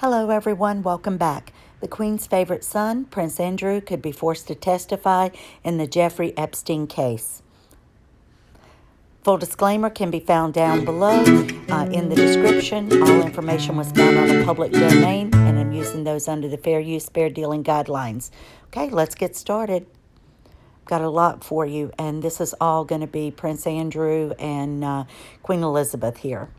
Hello, everyone. Welcome back. The Queen's favorite son, Prince Andrew, could be forced to testify in the Jeffrey Epstein case. Full disclaimer can be found down below in the description. All information was found on a public domain, and I'm using those under the fair use, fair dealing guidelines. Okay, let's get started. Got a lot for you, and this is all going to be Prince Andrew and Queen Elizabeth here.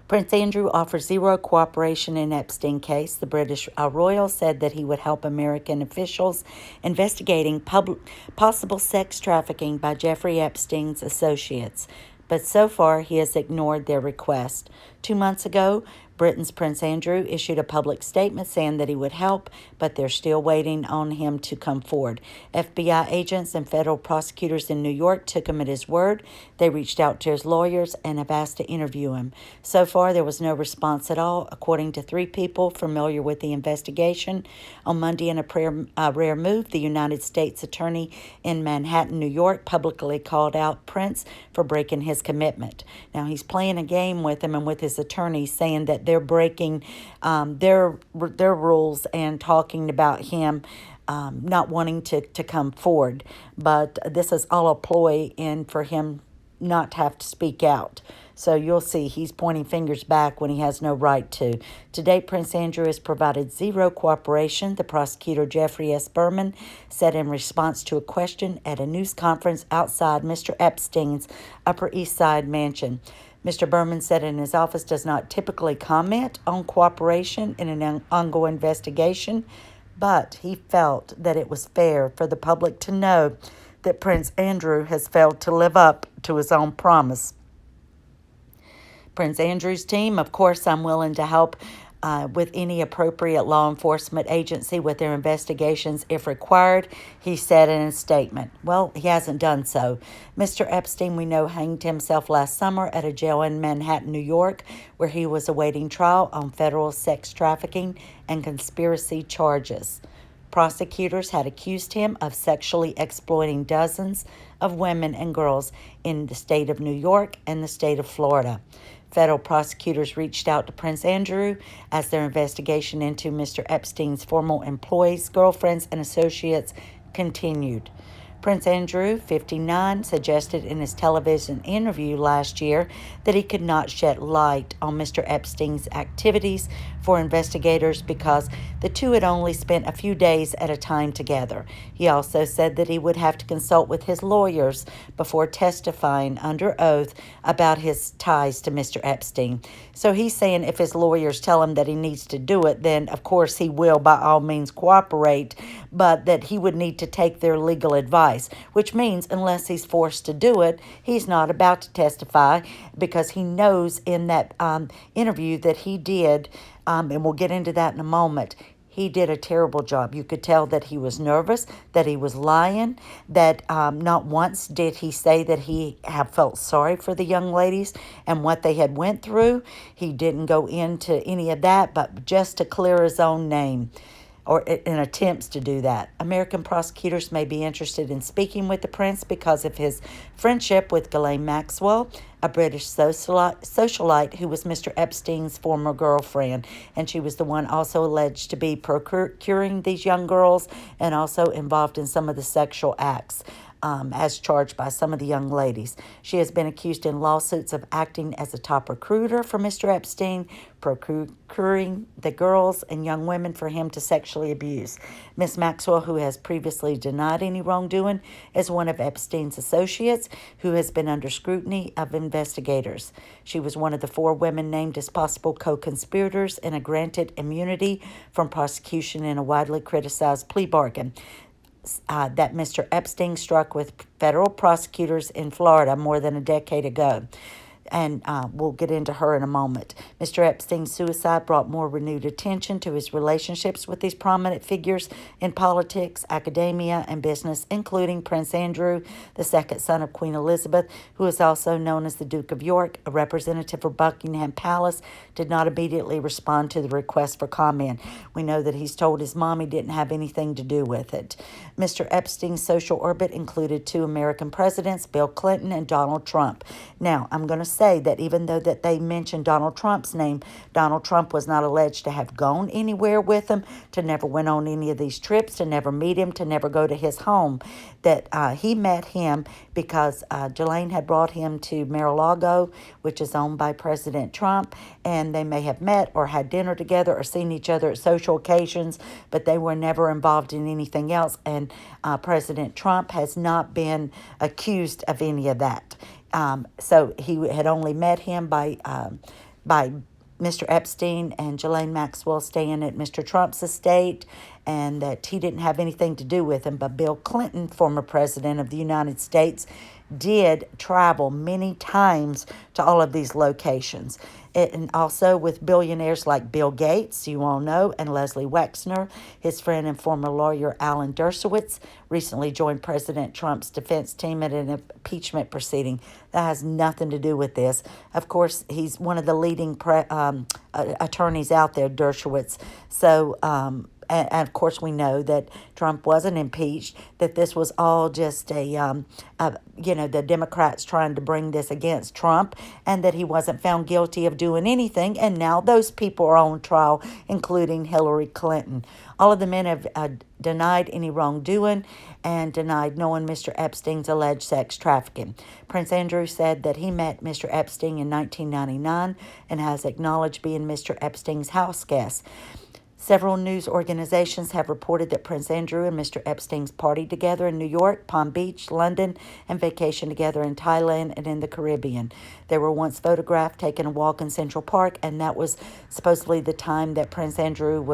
Prince Andrew offers zero cooperation in Epstein case. The British royal said that he would help American officials investigating possible sex trafficking by Jeffrey Epstein's associates. But so far, he has ignored their request. 2 months ago, Britain's Prince Andrew issued a public statement saying that he would help, but they're still waiting on him to come forward. FBI agents and federal prosecutors in New York took him at his word. They reached out to his lawyers and have asked to interview him. So far, there was no response at all, according to 3 people familiar with the investigation. On Monday, in a rare move, the United States Attorney in Manhattan, New York, publicly called out Prince for breaking his commitment. Now, he's playing a game with him and with his attorneys, saying that they're breaking their rules and talking about him not wanting to come forward. But this is all a ploy in for him not to have to speak out. So you'll see he's pointing fingers back when he has no right to. To date, Prince Andrew has provided zero cooperation, the prosecutor Jeffrey S. Berman said in response to a question at a news conference outside Mr. Epstein's Upper East Side mansion. Mr. Berman said in his office does not typically comment on cooperation in an ongoing investigation, but he felt that it was fair for the public to know that Prince Andrew has failed to live up to his own promise. Prince Andrew's team, of course, I'm willing to help with any appropriate law enforcement agency with their investigations if required, he said in a statement. Well, he hasn't done so. Mr. Epstein, we know, hanged himself last summer at a jail in Manhattan, New York, where he was awaiting trial on federal sex trafficking and conspiracy charges. Prosecutors had accused him of sexually exploiting dozens of women and girls in the state of New York and the state of Florida. Federal prosecutors reached out to Prince Andrew as their investigation into Mr. Epstein's former employees, girlfriends, and associates continued. Prince Andrew, 59, suggested in his television interview last year that he could not shed light on Mr. Epstein's activities for investigators because the two had only spent a few days at a time together. He also said that he would have to consult with his lawyers before testifying under oath about his ties to Mr. Epstein. So he's saying if his lawyers tell him that he needs to do it, then of course he will by all means cooperate, but that he would need to take their legal advice, which means unless he's forced to do it, he's not about to testify because he knows in that interview that he did, and we'll get into that in a moment, he did a terrible job. You could tell that he was nervous, that he was lying, that not once did he say that he have felt sorry for the young ladies and what they had went through. He didn't go into any of that, but just to clear his own name, or in attempts to do that. American prosecutors may be interested in speaking with the prince because of his friendship with Ghislaine Maxwell, a British socialite who was Mr. Epstein's former girlfriend, and she was the one also alleged to be procuring these young girls and also involved in some of the sexual acts as charged by some of the young ladies. She has been accused in lawsuits of acting as a top recruiter for Mr. Epstein, procuring the girls and young women for him to sexually abuse. Ms. Maxwell, who has previously denied any wrongdoing, is one of Epstein's associates who has been under scrutiny of investigators. She was one of the 4 women named as possible co-conspirators and granted immunity from prosecution in a widely criticized plea bargain that Mr. Epstein struck with federal prosecutors in Florida more than a decade ago. And we'll get into her in a moment. Mr. Epstein's suicide brought more renewed attention to his relationships with these prominent figures in politics, academia, and business, including Prince Andrew, the second son of Queen Elizabeth, who is also known as the Duke of York. A representative for Buckingham Palace did not immediately respond to the request for comment. We know that he's told his mom he didn't have anything to do with it. Mr. Epstein's social orbit included 2 American presidents, Bill Clinton and Donald Trump. Now, I'm going to say that even though that they mentioned Donald Trump's name, Donald Trump was not alleged to have gone anywhere with him, to never went on any of these trips, to never meet him, to never go to his home. That he met him because Ghislaine had brought him to Mar-a-Lago, which is owned by President Trump, and they may have met or had dinner together or seen each other at social occasions, but they were never involved in anything else, and President Trump has not been accused of any of that. So he had only met him by Mr. Epstein and Ghislaine Maxwell staying at Mr. Trump's estate, and that he didn't have anything to do with him. But Bill Clinton, former president of the United States, did travel many times to all of these locations. And also with billionaires like Bill Gates, you all know, and Leslie Wexner. His friend and former lawyer Alan Dershowitz recently joined President Trump's defense team at an impeachment proceeding. That has nothing to do with this. Of course, he's one of the leading attorneys out there, Dershowitz. So, and of course, we know that Trump wasn't impeached, that this was all just the Democrats trying to bring this against Trump, and that he wasn't found guilty of doing anything. And now those people are on trial, including Hillary Clinton. All of the men have denied any wrongdoing and denied knowing Mr. Epstein's alleged sex trafficking. Prince Andrew said that he met Mr. Epstein in 1999 and has acknowledged being Mr. Epstein's house guest. Several news organizations have reported that Prince Andrew and Mr. Epstein's partied together in New York, Palm Beach, London, and vacationed together in Thailand and in the Caribbean. They were once photographed taking a walk in Central Park, and that was supposedly the time that Prince Andrew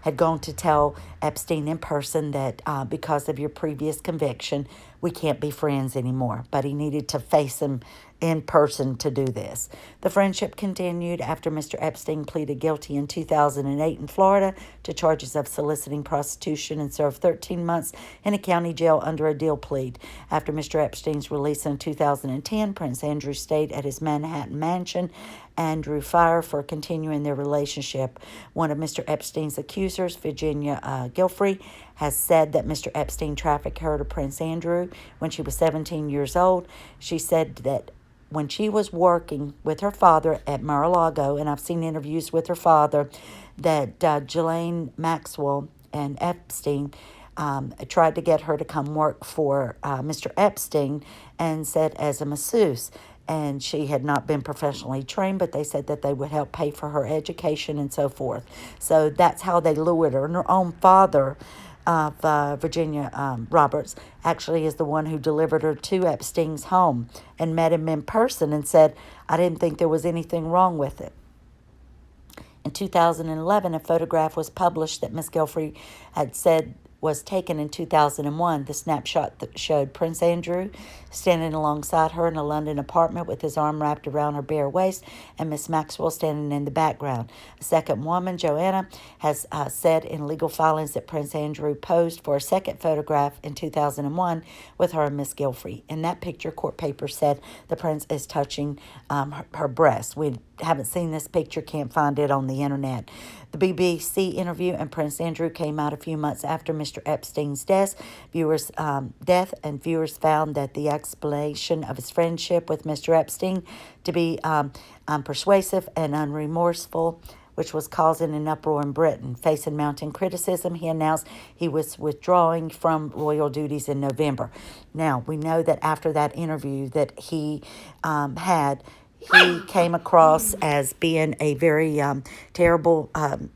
had gone to tell Epstein in person that because of your previous conviction, we can't be friends anymore. But he needed to face him in person to do this. The friendship continued after Mr. Epstein pleaded guilty in 2008 in Florida to charges of soliciting prostitution and served 13 months in a county jail under a deal plea. After Mr. Epstein's release in 2010, Prince Andrew stayed at his Manhattan mansion and drew fire for continuing their relationship. One of Mr. Epstein's accusers, Virginia Giuffre, has said that Mr. Epstein trafficked her to Prince Andrew when she was 17 years old. She said that when she was working with her father at Mar-a-Lago, and I've seen interviews with her father, that Ghislaine Maxwell and Epstein tried to get her to come work for Mr. Epstein, and said as a masseuse. And she had not been professionally trained, but they said that they would help pay for her education and so forth. So that's how they lured her. And her own father of Virginia Roberts actually is the one who delivered her to Epstein's home and met him in person and said, I didn't think there was anything wrong with it. In 2011, a photograph was published that Ms. Giuffre had said was taken in 2001. The snapshot that showed Prince Andrew standing alongside her in a London apartment with his arm wrapped around her bare waist, and Miss Maxwell standing in the background. A second woman, Joanna, has said in legal filings that Prince Andrew posed for a second photograph in 2001 with her and Miss Giuffre. In that picture, court papers said the prince is touching her breast. We haven't seen this picture, can't find it on the internet. The BBC interview and Prince Andrew came out a few months after Mr. Epstein's death. Viewers found that the explanation of his friendship with Mr. Epstein to be persuasive and unremorseful, which was causing an uproar in Britain. Facing mounting criticism, he announced he was withdrawing from royal duties in November. Now, we know that after that interview that he came across as being a very terrible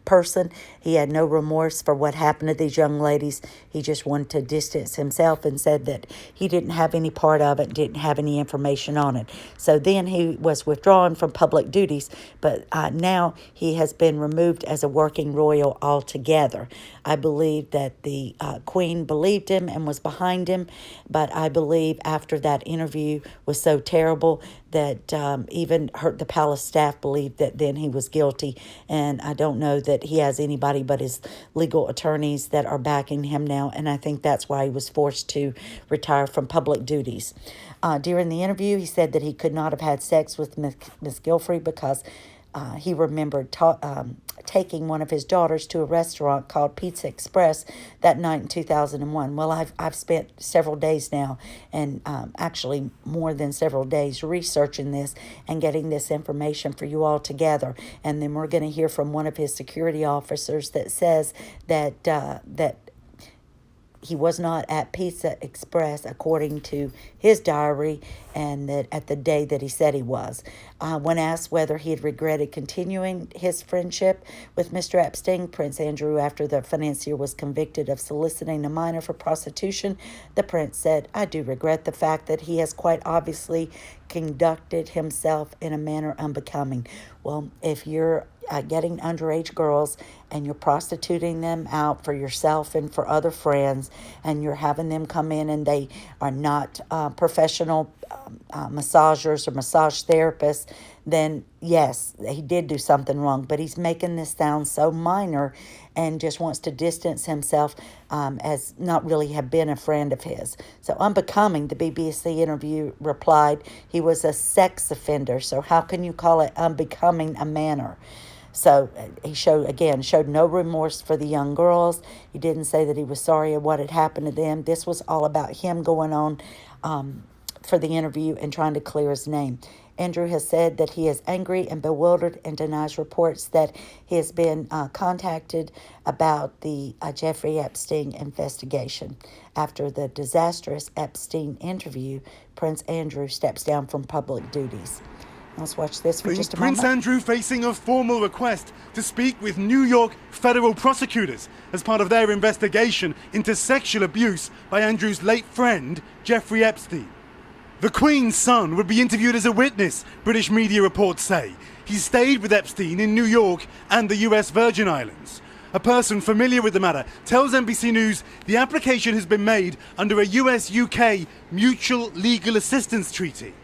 person. He had no remorse for what happened to these young ladies. He just wanted to distance himself and said that he didn't have any part of it, didn't have any information on it. So then he was withdrawn from public duties, but now he has been removed as a working royal altogether. I believe that the Queen believed him and was behind him, but I believe after that interview was so terrible that even the palace staff believed that then he was guilty, and I don't know that he has anybody but his legal attorneys that are backing him now, and I think that's why he was forced to retire from public duties. During the interview, he said that he could not have had sex with Miss Giuffre because he remembered taking one of his daughters to a restaurant called Pizza Express that night in 2001. Well, I've spent several days now, and actually more than several days, researching this and getting this information for you all together. And then we're going to hear from one of his security officers that says that that he was not at Pizza Express according to his diary, and that at the day that he said he was. When asked whether he had regretted continuing his friendship with Mr. Epstein, Prince Andrew, after the financier was convicted of soliciting a minor for prostitution, the prince said, "I do regret the fact that he has quite obviously conducted himself in a manner unbecoming." Well, if you're getting underage girls and you're prostituting them out for yourself and for other friends, and you're having them come in and they are not professional massagers or massage therapists, then yes, he did do something wrong. But he's making this sound so minor and just wants to distance himself as not really have been a friend of his. So unbecoming, the BBC interview replied, he was a sex offender. So how can you call it unbecoming a manner? So he showed no remorse for the young girls. He didn't say that he was sorry of what had happened to them. This was all about him going on for the interview and trying to clear his name. Andrew has said that he is angry and bewildered and denies reports that he has been contacted about the Jeffrey Epstein investigation. After the disastrous Epstein interview, Prince Andrew steps down from public duties. Let's watch this for just a moment. Prince Andrew facing a formal request to speak with New York federal prosecutors as part of their investigation into sexual abuse by Andrew's late friend, Jeffrey Epstein. The Queen's son would be interviewed as a witness, British media reports say. He stayed with Epstein in New York and the US Virgin Islands. A person familiar with the matter tells NBC News the application has been made under a US-UK mutual legal assistance treaty.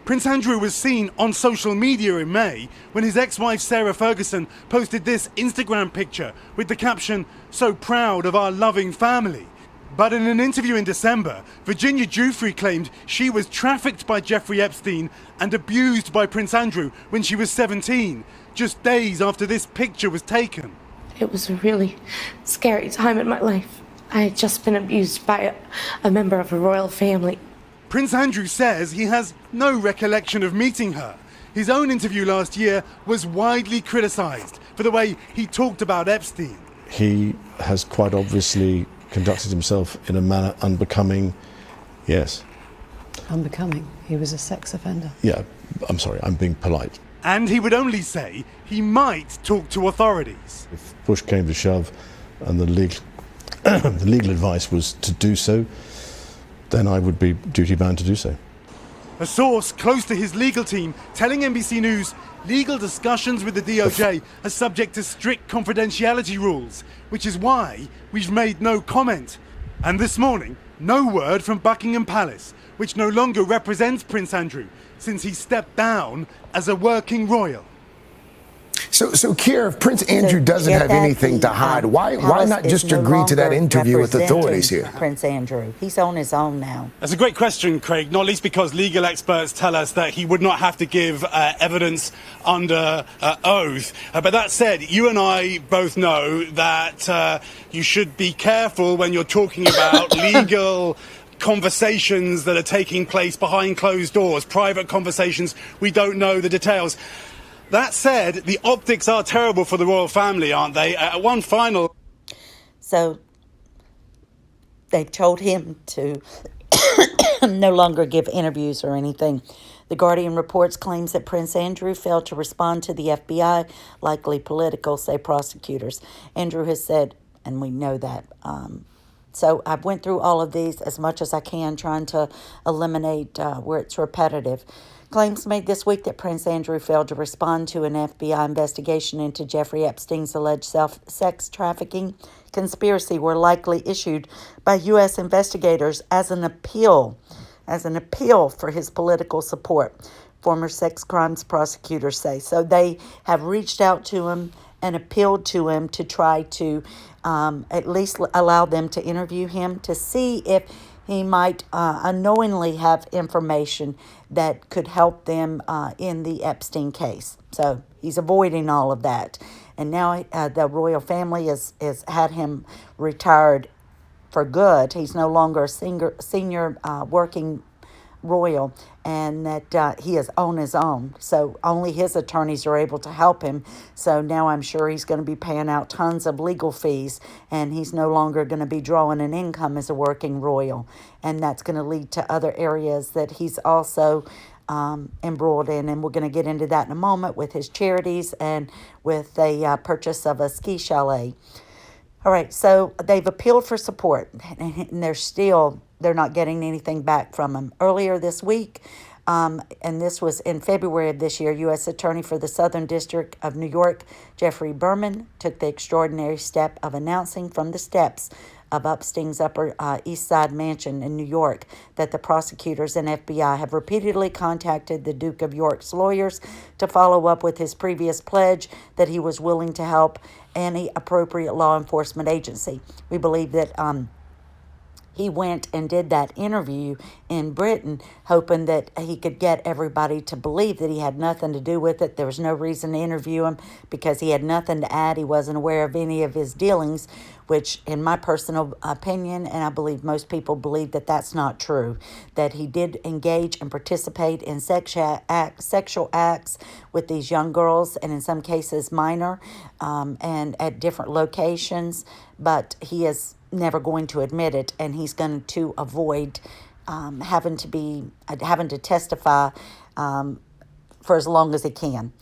Prince Andrew was seen on social media in May when his ex-wife Sarah Ferguson posted this Instagram picture with the caption, "So proud of our loving family." But in an interview in December, Virginia Giuffre claimed she was trafficked by Jeffrey Epstein and abused by Prince Andrew when she was 17, just days after this picture was taken. It was a really scary time in my life. I had just been abused by a member of a royal family. Prince Andrew says he has no recollection of meeting her. His own interview last year was widely criticised for the way he talked about Epstein. He has quite obviously conducted himself in a manner unbecoming, yes. Unbecoming? He was a sex offender? Yeah, I'm sorry, I'm being polite. And he would only say he might talk to authorities. If push came to shove and the legal advice was to do so, then I would be duty-bound to do so. A source close to his legal team telling NBC News legal discussions with the DOJ are subject to strict confidentiality rules, which is why we've made no comment. And this morning, no word from Buckingham Palace, which no longer represents Prince Andrew since he stepped down as a working royal. So Keir, if Prince Andrew doesn't have anything to hide, why not just agree to that interview with authorities here? Prince Andrew, he's on his own now. That's a great question, Craig, not least because legal experts tell us that he would not have to give evidence under oath. But that said, you and I both know that you should be careful when you're talking about legal conversations that are taking place behind closed doors, private conversations. We don't know the details. That said, the optics are terrible for the royal family, aren't they? One final... So they told him to no longer give interviews or anything. The Guardian reports claims that Prince Andrew failed to respond to the FBI, likely political, say prosecutors. Andrew has said, and we know that. So I've went through all of these as much as I can, trying to eliminate where it's repetitive. Claims made this week that Prince Andrew failed to respond to an FBI investigation into Jeffrey Epstein's alleged sex trafficking conspiracy were likely issued by U.S. investigators as an appeal for his political support, former sex crimes prosecutors say. So they have reached out to him and appealed to him to try to at least allow them to interview him to see if he might unknowingly have information that could help them in the Epstein case. So he's avoiding all of that. And now the royal family has had him retired for good. He's no longer a senior working royal, and that he is on his own. So only his attorneys are able to help him. So now I'm sure he's going to be paying out tons of legal fees, and he's no longer going to be drawing an income as a working royal. And that's going to lead to other areas that he's also embroiled in, and we're going to get into that in a moment with his charities and with the purchase of a ski chalet. All right, so they've appealed for support, and they're not getting anything back from him. Earlier this week, and this was in February of this year, U.S. Attorney for the Southern District of New York, Jeffrey Berman, took the extraordinary step of announcing from the steps of Epstein's Upper East Side mansion in New York that the prosecutors and FBI have repeatedly contacted the Duke of York's lawyers to follow up with his previous pledge that he was willing to help any appropriate law enforcement agency. We believe that he went and did that interview in Britain, hoping that he could get everybody to believe that he had nothing to do with it. There was no reason to interview him because he had nothing to add. He wasn't aware of any of his dealings, which, in my personal opinion, and I believe most people believe that that's not true, that he did engage and participate in sexual acts with these young girls, and in some cases minor, and at different locations, but he is never going to admit it, and he's going to avoid having to testify for as long as he can.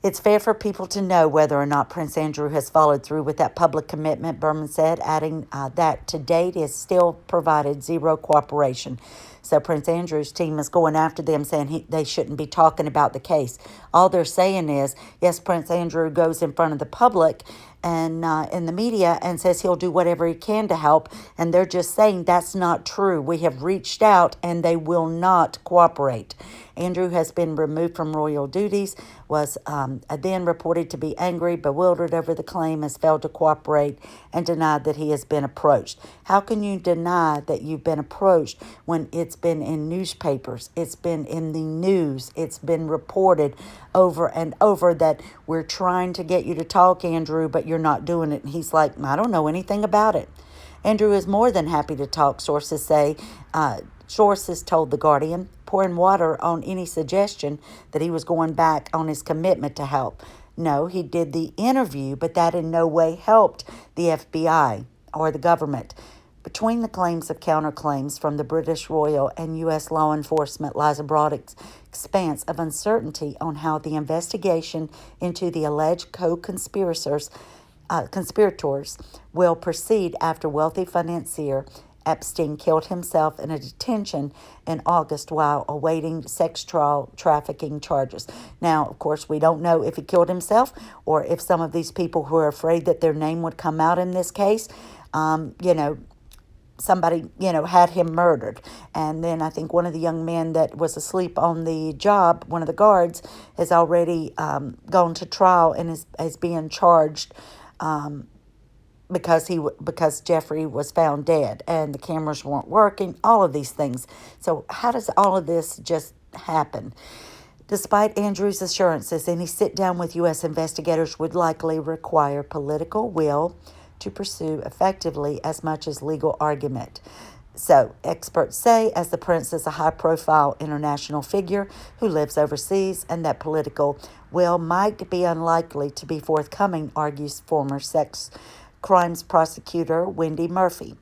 It's fair for people to know whether or not Prince Andrew has followed through with that public commitment, Berman said, adding that to date he has still provided zero cooperation. So Prince Andrew's team is going after them, saying they shouldn't be talking about the case. All they're saying is, yes, Prince Andrew goes in front of the public and in the media and says he'll do whatever he can to help, and they're just saying that's not true. We have reached out and they will not cooperate. Andrew has been removed from royal duties, was then reported to be angry, bewildered over the claim, has failed to cooperate, and denied that he has been approached. How can you deny that you've been approached when it's been in newspapers, it's been in the news, it's been reported over and over that we're trying to get you to talk, Andrew, but you're not doing it? And he's like, I don't know anything about it. Andrew is more than happy to talk, sources say. Sources told The Guardian, pouring water on any suggestion that he was going back on his commitment to help. No, he did the interview, but that in no way helped the FBI or the government. Between the claims of counterclaims from the British royal and U.S. law enforcement lies a broad expanse of uncertainty on how the investigation into the alleged co-conspirators will proceed after wealthy financier Epstein killed himself in a detention in August while awaiting sex trafficking charges. Now, of course, we don't know if he killed himself or if some of these people who are afraid that their name would come out in this case, somebody, had him murdered. And then I think one of the young men that was asleep on the job, one of the guards, has already gone to trial and is being charged because Jeffrey was found dead and the cameras weren't working, all of these things. So how does all of this just happen? Despite Andrew's assurances, any sit-down with U.S. investigators would likely require political will to pursue effectively as much as legal argument. So, experts say, as the prince is a high-profile international figure who lives overseas, and that political will might be unlikely to be forthcoming, argues former sex crimes prosecutor Wendy Murphy.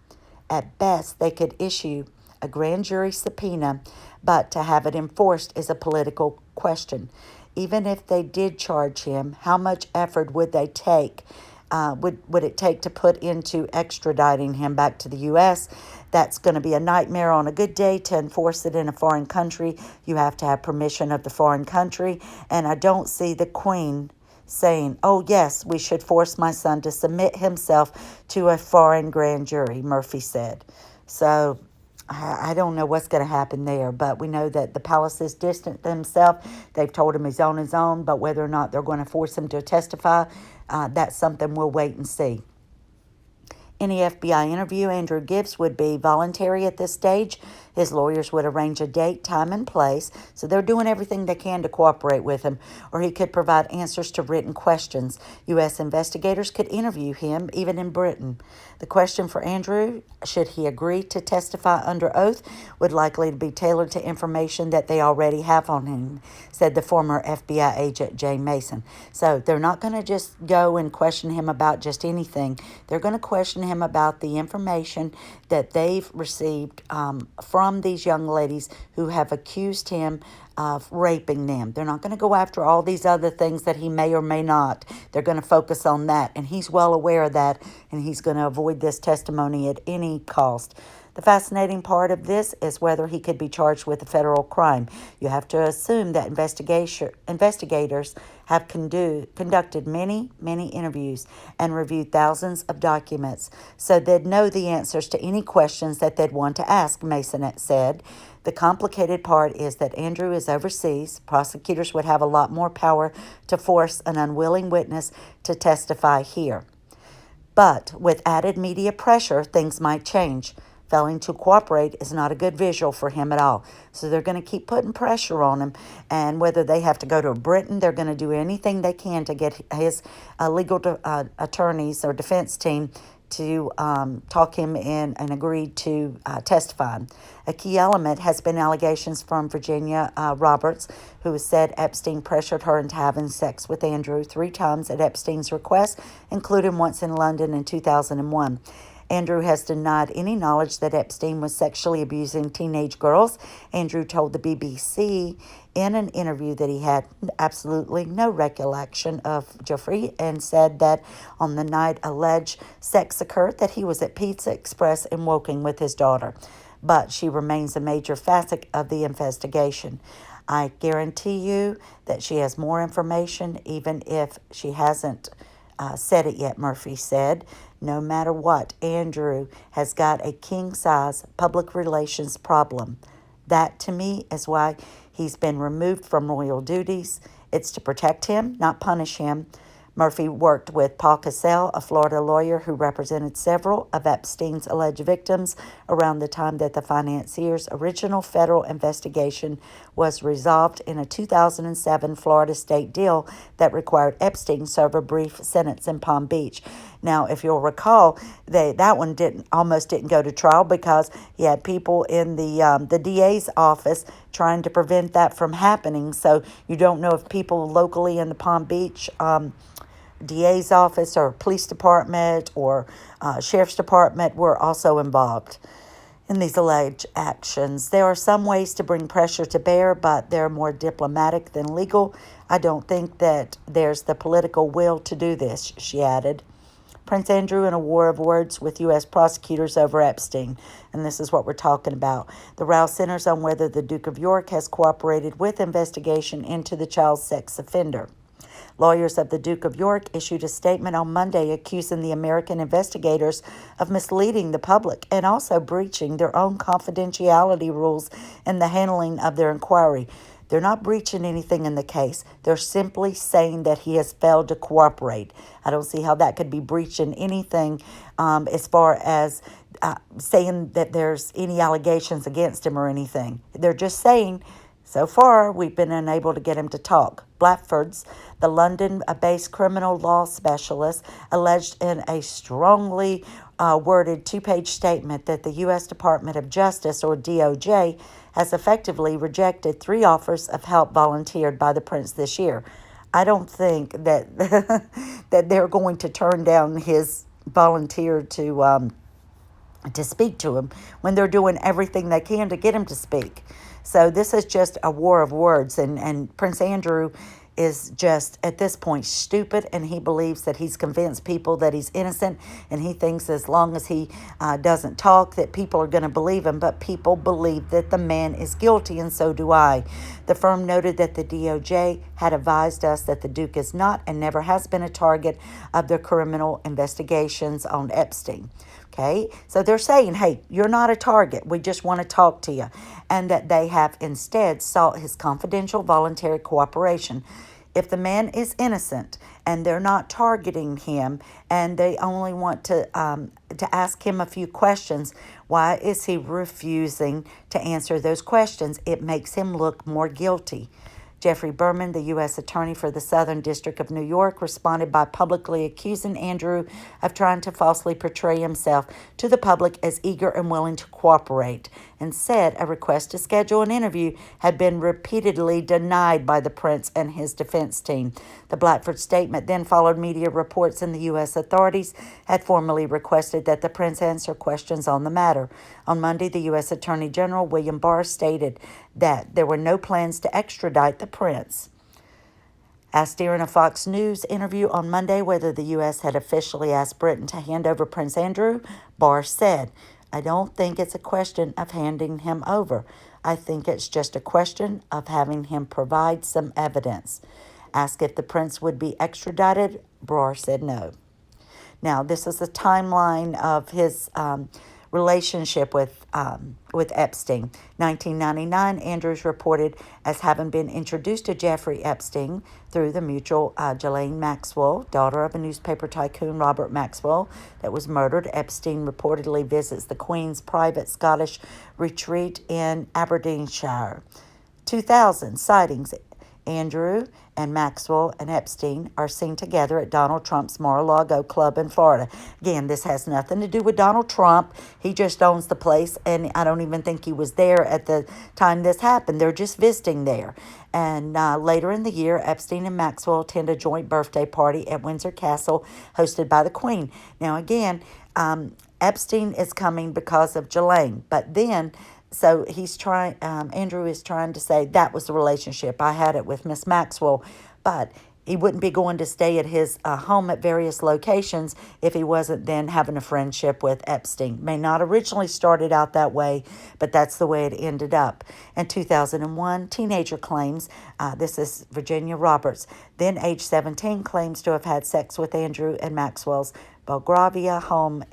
At best, they could issue a grand jury subpoena, but to have it enforced is a political question. Even if they did charge him, how much effort would they take? Would it take to put into extraditing him back to the U.S.? That's going to be a nightmare on a good day. To enforce it in a foreign country, you have to have permission of the foreign country. And I don't see the Queen saying, oh, yes, we should force my son to submit himself to a foreign grand jury, Murphy said. So I don't know what's going to happen there, but we know that the palace has distanced themselves. They've told him he's on his own, but whether or not they're going to force him to testify, that's something we'll wait and see. Any FBI interview Andrew gives would be voluntary at this stage. His lawyers would arrange a date, time, and place, so they're doing everything they can to cooperate with him, or he could provide answers to written questions. U.S. investigators could interview him, even in Britain. The question for Andrew, should he agree to testify under oath, would likely be tailored to information that they already have on him, said the former FBI agent Jay Mason. So they're not going to just go and question him about just anything. They're going to question him about the information that they've received from these young ladies who have accused him of raping them. They're not going to go after all these other things that he may or may not. They're going to focus on that, and he's well aware of that, and he's going to avoid this testimony at any cost. The fascinating part of this is whether he could be charged with a federal crime. You have to assume that investigators have conducted many interviews and reviewed thousands of documents, so they'd know the answers to any questions that they'd want to ask, Mason said. The complicated part is that Andrew is overseas. Prosecutors would have a lot more power to force an unwilling witness to testify here. But with added media pressure, things might change. Failing to cooperate is not a good visual for him at all. So they're going to keep putting pressure on him. And whether they have to go to Britain, they're going to do anything they can to get his legal attorneys or defense team to talk him in and agree to testify. A key element has been allegations from Virginia Roberts, who has said Epstein pressured her into having sex with Andrew 3 times at Epstein's request, including once in London in 2001. Andrew has denied any knowledge that Epstein was sexually abusing teenage girls. Andrew told the BBC in an interview that he had absolutely no recollection of Jeffrey, and said that on the night alleged sex occurred, that he was at Pizza Express in Woking with his daughter. But she remains a major facet of the investigation. I guarantee you that she has more information, even if she hasn't said it yet, Murphy said. No matter what, Andrew has got a king-size public relations problem. That, to me, is why he's been removed from royal duties. It's to protect him, not punish him. Murphy worked with Paul Cassell, a Florida lawyer who represented several of Epstein's alleged victims around the time that the financier's original federal investigation was resolved in a 2007 Florida state deal that required Epstein to serve a brief sentence in Palm Beach. Now, if you'll recall, that one almost didn't go to trial because you had people in the DA's office trying to prevent that from happening. So you don't know if people locally in the Palm Beach DA's office or police department or sheriff's department were also involved in these alleged actions. There are some ways to bring pressure to bear, but they're more diplomatic than legal. I don't think that there's the political will to do this, she added. Prince Andrew in a war of words with U.S. prosecutors over Epstein. And this is what we're talking about. The row centers on whether the Duke of York has cooperated with investigation into the child sex offender. Lawyers of the Duke of York issued a statement on Monday accusing the American investigators of misleading the public and also breaching their own confidentiality rules in the handling of their inquiry. They're not breaching anything in the case. They're simply saying that he has failed to cooperate. I don't see how that could be breaching anything as far as saying that there's any allegations against him or anything. They're just saying, so far, we've been unable to get him to talk. Blackford's, the London-based criminal law specialist, alleged in a strongly worded 2-page statement that the U.S. Department of Justice, or DOJ, has effectively rejected 3 offers of help volunteered by the prince this year. I don't think that that they're going to turn down his volunteer to speak to him when they're doing everything they can to get him to speak. So this is just a war of words, and Prince Andrew is just, at this point, stupid, and he believes that he's convinced people that he's innocent, and he thinks as long as he doesn't talk that people are going to believe him, but people believe that the man is guilty, and so do I. The firm noted that the DOJ had advised us that the Duke is not and never has been a target of the criminal investigations on Epstein. Okay, so they're saying, hey, you're not a target. We just want to talk to you. And that they have instead sought his confidential voluntary cooperation. If the man is innocent and they're not targeting him and they only want to ask him a few questions, why is he refusing to answer those questions? It makes him look more guilty. Jeffrey Berman, the U.S. Attorney for the Southern District of New York, responded by publicly accusing Andrew of trying to falsely portray himself to the public as eager and willing to cooperate, and said a request to schedule an interview had been repeatedly denied by the prince and his defense team. The Blackford statement then followed media reports, and the U.S. authorities had formally requested that the prince answer questions on the matter. On Monday, the U.S. Attorney General William Barr stated that there were no plans to extradite the prince. Asked during a Fox News interview on Monday whether the U.S. had officially asked Britain to hand over Prince Andrew, Barr said, "I don't think it's a question of handing him over. I think it's just a question of having him provide some evidence." Asked if the prince would be extradited, Barr said no. Now, this is the timeline of his relationship with Epstein. 1999, Andrews reported as having been introduced to Jeffrey Epstein through the mutual Ghislaine Maxwell, daughter of a newspaper tycoon Robert Maxwell, that was murdered. Epstein reportedly visits the Queen's private Scottish retreat in Aberdeenshire. 2000 sightings. Andrew and Maxwell and Epstein are seen together at Donald Trump's Mar-a-Lago club in Florida. Again, this has nothing to do with Donald Trump. He just owns the place, and I don't even think he was there at the time this happened. They're just visiting there. And later in the year, Epstein and Maxwell attend a joint birthday party at Windsor Castle hosted by the Queen. Now, again, Epstein is coming because of Ghislaine, but then so Andrew is trying to say that was the relationship. I had it with Miss Maxwell, but he wouldn't be going to stay at his home at various locations if he wasn't then having a friendship with Epstein. May not originally started out that way, but that's the way it ended up. In 2001, teenager claims, this is Virginia Roberts, then age 17, claims to have had sex with Andrew and Maxwell's Belgravia home,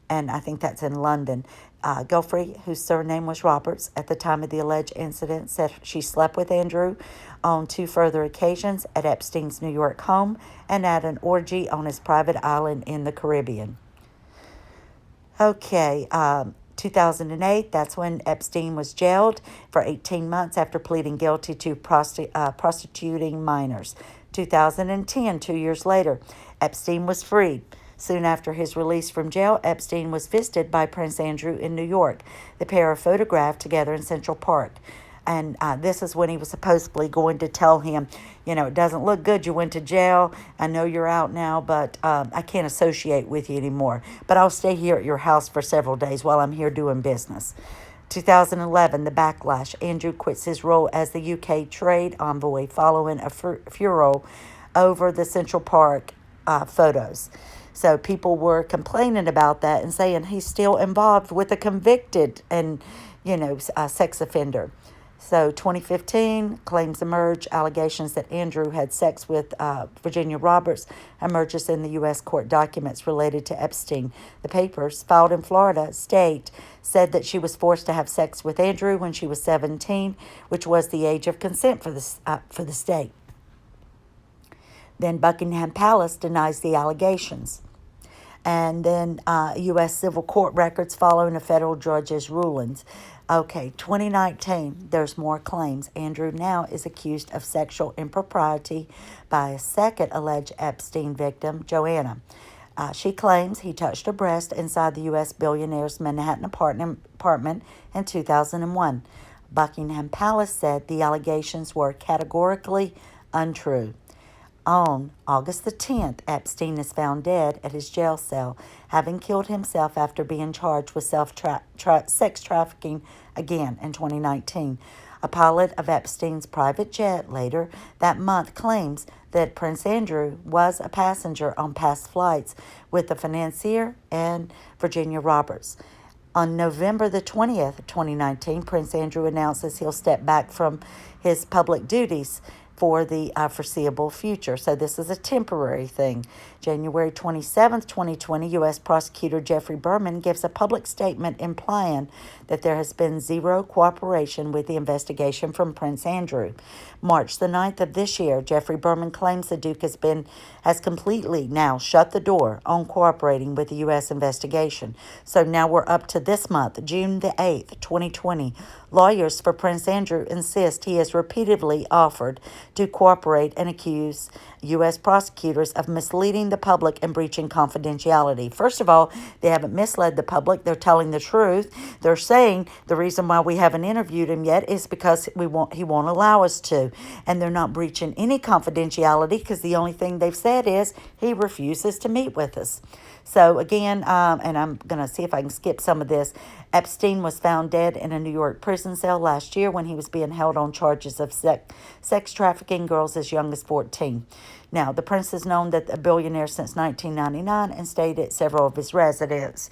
and I think that's in London. Gilfrey, whose surname was Roberts at the time of the alleged incident, said she slept with Andrew on 2 further occasions at Epstein's New York home and at an orgy on his private island in the Caribbean. Okay, 2008, that's when Epstein was jailed for 18 months after pleading guilty to prostituting minors. 2010, 2 years later, Epstein was freed. Soon after his release from jail, Epstein was visited by Prince Andrew in New York. The pair are photographed together in Central Park. And this is when he was supposedly going to tell him, it doesn't look good. You went to jail. I know you're out now, but I can't associate with you anymore. But I'll stay here at your house for several days while I'm here doing business. 2011, the backlash. Andrew quits his role as the UK trade envoy following a furor over the Central Park photos. So people were complaining about that and saying he's still involved with a convicted and, sex offender. So 2015, claims emerge, allegations that Andrew had sex with Virginia Roberts emerges in the U.S. court documents related to Epstein. The papers, filed in Florida, said that she was forced to have sex with Andrew when she was 17, which was the age of consent for the state. Then Buckingham Palace denies the allegations. And then U.S. civil court records following a federal judge's rulings. Okay, 2019, there's more claims. Andrew now is accused of sexual impropriety by a second alleged Epstein victim, Joanna. She claims he touched her breast inside the U.S. billionaire's Manhattan apartment in 2001. Buckingham Palace said the allegations were categorically untrue. On August the 10th, Epstein is found dead at his jail cell, having killed himself after being charged with sex trafficking again in 2019. A pilot of Epstein's private jet later that month claims that Prince Andrew was a passenger on past flights with the financier and Virginia Roberts. On November the 20th, 2019, Prince Andrew announces he'll step back from his public duties. for the foreseeable future. So this is a temporary thing. January 27th, 2020, U.S. Prosecutor Jeffrey Berman gives a public statement implying that there has been zero cooperation with the investigation from Prince Andrew. March the 9th of this year, Jeffrey Berman claims the Duke has completely now shut the door on cooperating with the U.S. investigation. So now we're up to this month, June the 8th, 2020. Lawyers for Prince Andrew insist he has repeatedly offered to cooperate and accuse U.S. prosecutors of misleading the public and breaching confidentiality. First of all, they haven't misled the public. They're telling the truth. They're saying the reason why we haven't interviewed him yet is because he won't allow us to. And they're not breaching any confidentiality because the only thing they've said is he refuses to meet with us. So again, and I'm going to see if I can skip some of this. Epstein was found dead in a New York prison cell last year when he was being held on charges of sex trafficking girls as young as 14. Now, the prince has known that a billionaire since 1999 and stayed at several of his residences.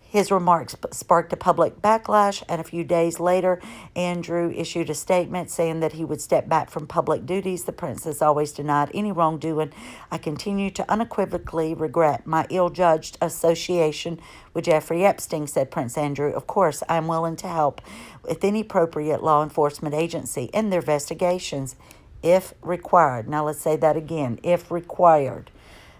His remarks sparked a public backlash, and a few days later, Andrew issued a statement saying that he would step back from public duties. The prince has always denied any wrongdoing. I continue to unequivocally regret my ill-judged association with Jeffrey Epstein, said Prince Andrew. Of course, I am willing to help with any appropriate law enforcement agency in their investigations, if required. Now let's say that again, if required.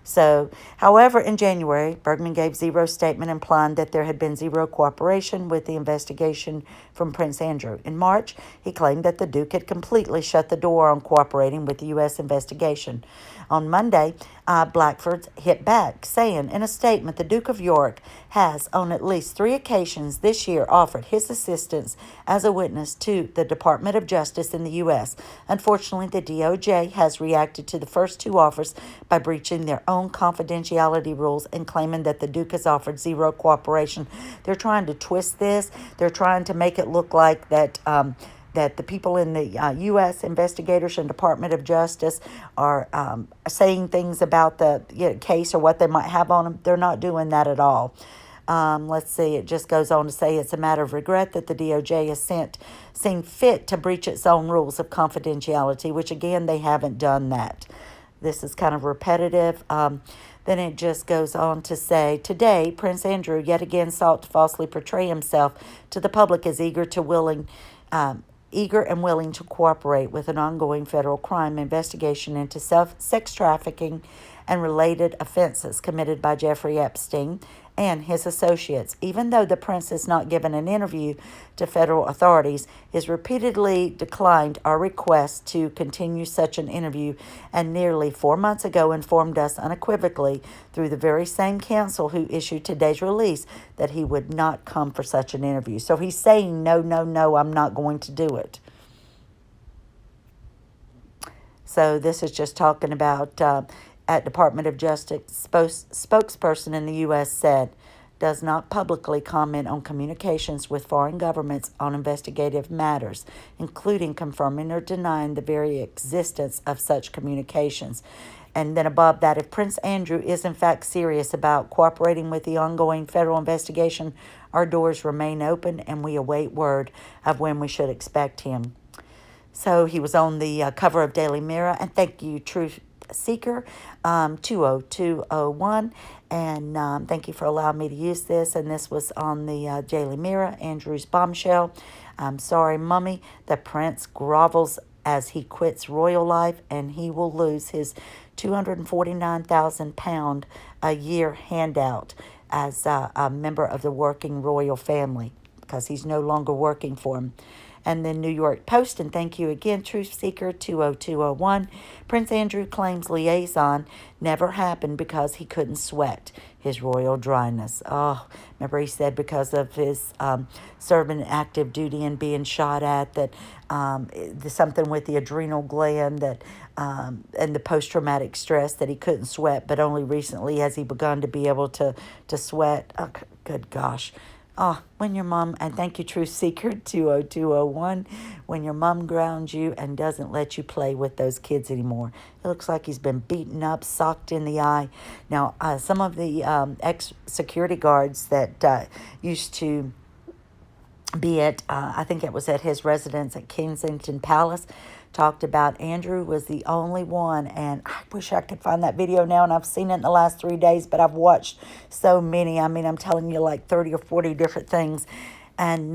So, however, in January, Bergman gave zero statement implying that there had been zero cooperation with the investigation from Prince Andrew. In March, he claimed that the Duke had completely shut the door on cooperating with the U.S. investigation. On Monday, Blackford hit back, saying in a statement, the Duke of York has, on at least 3 occasions this year, offered his assistance as a witness to the Department of Justice in the U.S. Unfortunately, the DOJ has reacted to the first 2 offers by breaching their own confidentiality rules and claiming that the Duke has offered zero cooperation. They're trying to twist this. They're trying to make it look like that that the people in the U.S. investigators and Department of Justice are saying things about the case or what they might have on them. They're not doing that at all. Let's see, it just goes on to say it's a matter of regret that the DOJ has seen fit to breach its own rules of confidentiality, which again, they haven't done that. This is kind of repetitive. Then it just goes on to say, today, Prince Andrew yet again sought to falsely portray himself to the public as eager and willing to cooperate with an ongoing federal crime investigation into sex trafficking and related offenses committed by Jeffrey Epstein and his associates. Even though the prince has not given an interview to federal authorities, he has repeatedly declined our request to continue such an interview, and nearly 4 months ago informed us unequivocally through the very same counsel who issued today's release that he would not come for such an interview. So he's saying, no, I'm not going to do it. So this is just talking about at Department of Justice spokesperson in the U.S. said, does not publicly comment on communications with foreign governments on investigative matters, including confirming or denying the very existence of such communications. And then above that, if Prince Andrew is in fact serious about cooperating with the ongoing federal investigation, our doors remain open and we await word of when we should expect him. So he was on the cover of Daily Mirror, and thank you, Truth Seeker 20201, and thank you for allowing me to use this. And this was on the Daily Mirror, Andrew's bombshell. I'm sorry, Mummy, the prince grovels as he quits royal life, and he will lose his £249,000 a year handout as a member of the working royal family, because he's no longer working for him. And then New York Post, and thank you again, Truth Seeker 20201. Prince Andrew claims liaison never happened because he couldn't sweat his royal dryness. Oh, remember he said because of his serving active duty and being shot at, that something with the adrenal gland that and the post-traumatic stress, that he couldn't sweat, but only recently has he begun to be able to sweat. Oh, good gosh. Oh, when your mom, and thank you, Truth Seeker 20201, when your mom grounds you and doesn't let you play with those kids anymore. It looks like he's been beaten up, socked in the eye. Now, some of the ex-security guards that used to be at, I think it was at his residence at Kensington Palace, talked about Andrew was the only one, and I wish I could find that video now, and I've seen it in the last 3 days, but I've watched so many. I mean, I'm telling you, like 30 or 40 different things. And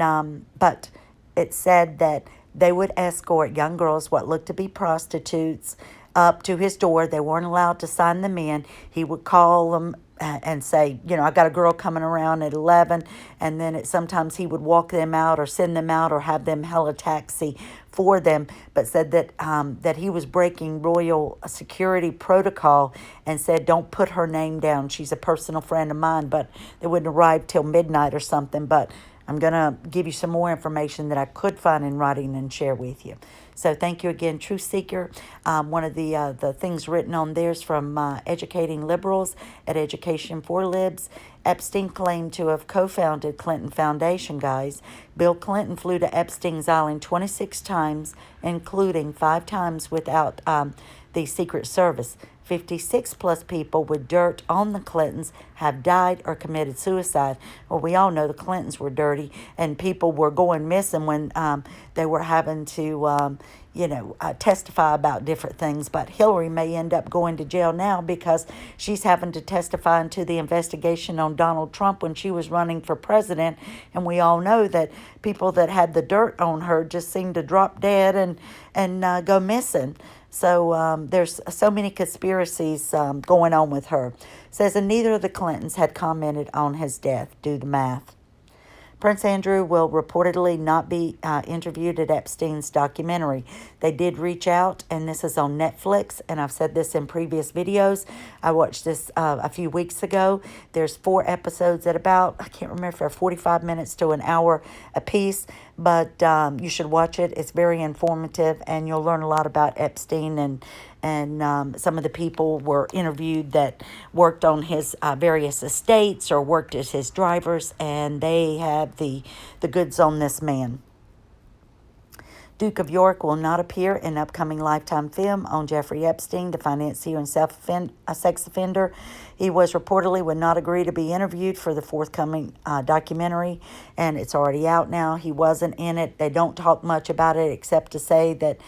but it said that they would escort young girls, what looked to be prostitutes, up to his door. They weren't allowed to sign them in. He would call them and say, you know, I got a girl coming around at 11, and then sometimes he would walk them out or send them out or have them hail a taxi for them, but said that that he was breaking royal security protocol and said, don't put her name down. She's a personal friend of mine, but they wouldn't arrive till midnight or something. But I'm going to give you some more information that I could find in writing and share with you. So thank you again, Truth Seeker. One of the things written on there is from Educating Liberals at Education for Libs. Epstein claimed to have co-founded Clinton Foundation, guys. Bill Clinton flew to Epstein's Island 26 times, including 5 times without the Secret Service. 56 plus people with dirt on the Clintons have died or committed suicide. Well, we all know the Clintons were dirty, and people were going missing when they were having to, testify about different things. But Hillary may end up going to jail now because she's having to testify into the investigation on Donald Trump when she was running for president. And we all know that people that had the dirt on her just seemed to drop dead and go missing. So there's so many conspiracies going on with her. Says, and neither of the Clintons had commented on his death. Do the math. Prince Andrew will reportedly not be interviewed at Epstein's documentary. They did reach out, and this is on Netflix, and I've said this in previous videos. I watched this a few weeks ago. There's 4 episodes at about, I can't remember if they're 45 minutes to an hour a piece, but you should watch it. It's very informative, and you'll learn a lot about Epstein, and some of the people were interviewed that worked on his various estates or worked as his drivers, and they have the goods on this man. Duke of York will not appear in upcoming Lifetime film on Jeffrey Epstein, the financier and sex offender. He was reportedly would not agree to be interviewed for the forthcoming documentary, and it's already out now. He wasn't in it. They don't talk much about it except to say that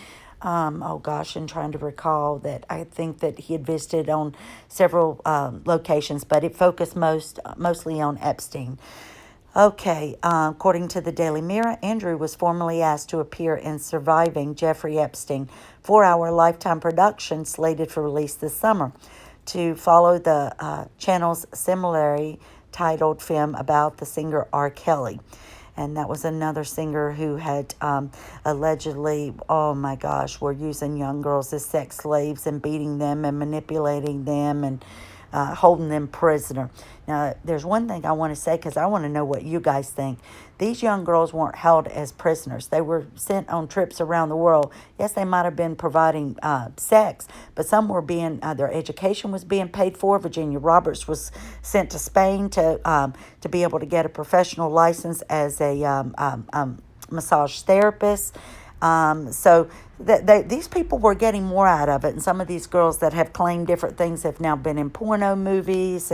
I'm trying to recall that I think that he had visited on several locations, but it focused mostly on Epstein. Okay, according to the Daily Mirror, Andrew was formally asked to appear in Surviving Jeffrey Epstein, 4-hour Lifetime production slated for release this summer, to follow the channel's similarly titled film about the singer R. Kelly. And that was another singer who had allegedly, were using young girls as sex slaves and beating them and manipulating them and holding them prisoner. Now, there's one thing I want to say because I want to know what you guys think. These young girls weren't held as prisoners. They were sent on trips around the world. Yes, they might have been providing sex, but some were being, their education was being paid for. Virginia Roberts was sent to Spain to be able to get a professional license as a massage therapist. So these people were getting more out of it, and some of these girls that have claimed different things have now been in porno movies,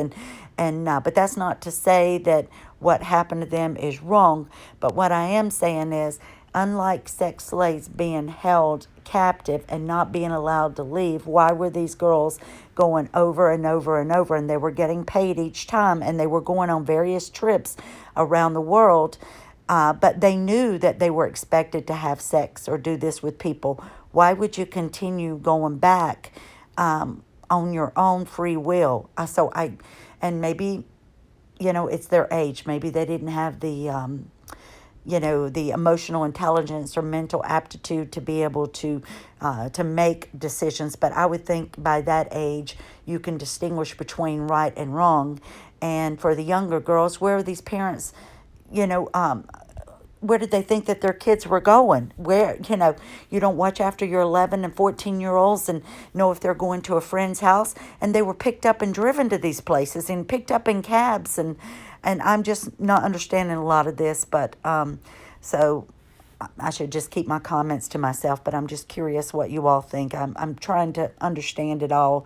but that's not to say that what happened to them is wrong. But what I am saying is, unlike sex slaves being held captive and not being allowed to leave, why were these girls going over and over and over, and they were getting paid each time, and they were going on various trips around the world? But they knew that they were expected to have sex or do this with people. Why would you continue going back on your own free will? And maybe, it's their age. Maybe they didn't have the, the emotional intelligence or mental aptitude to be able to make decisions. But I would think by that age, you can distinguish between right and wrong. And for the younger girls, where are these parents? Where did they think that their kids were going? Where, you don't watch after your 11 and 14-year-olds and know if they're going to a friend's house. And they were picked up and driven to these places and picked up in cabs. And I'm just not understanding a lot of this. But so I should just keep my comments to myself. But I'm just curious what you all think. I'm trying to understand it all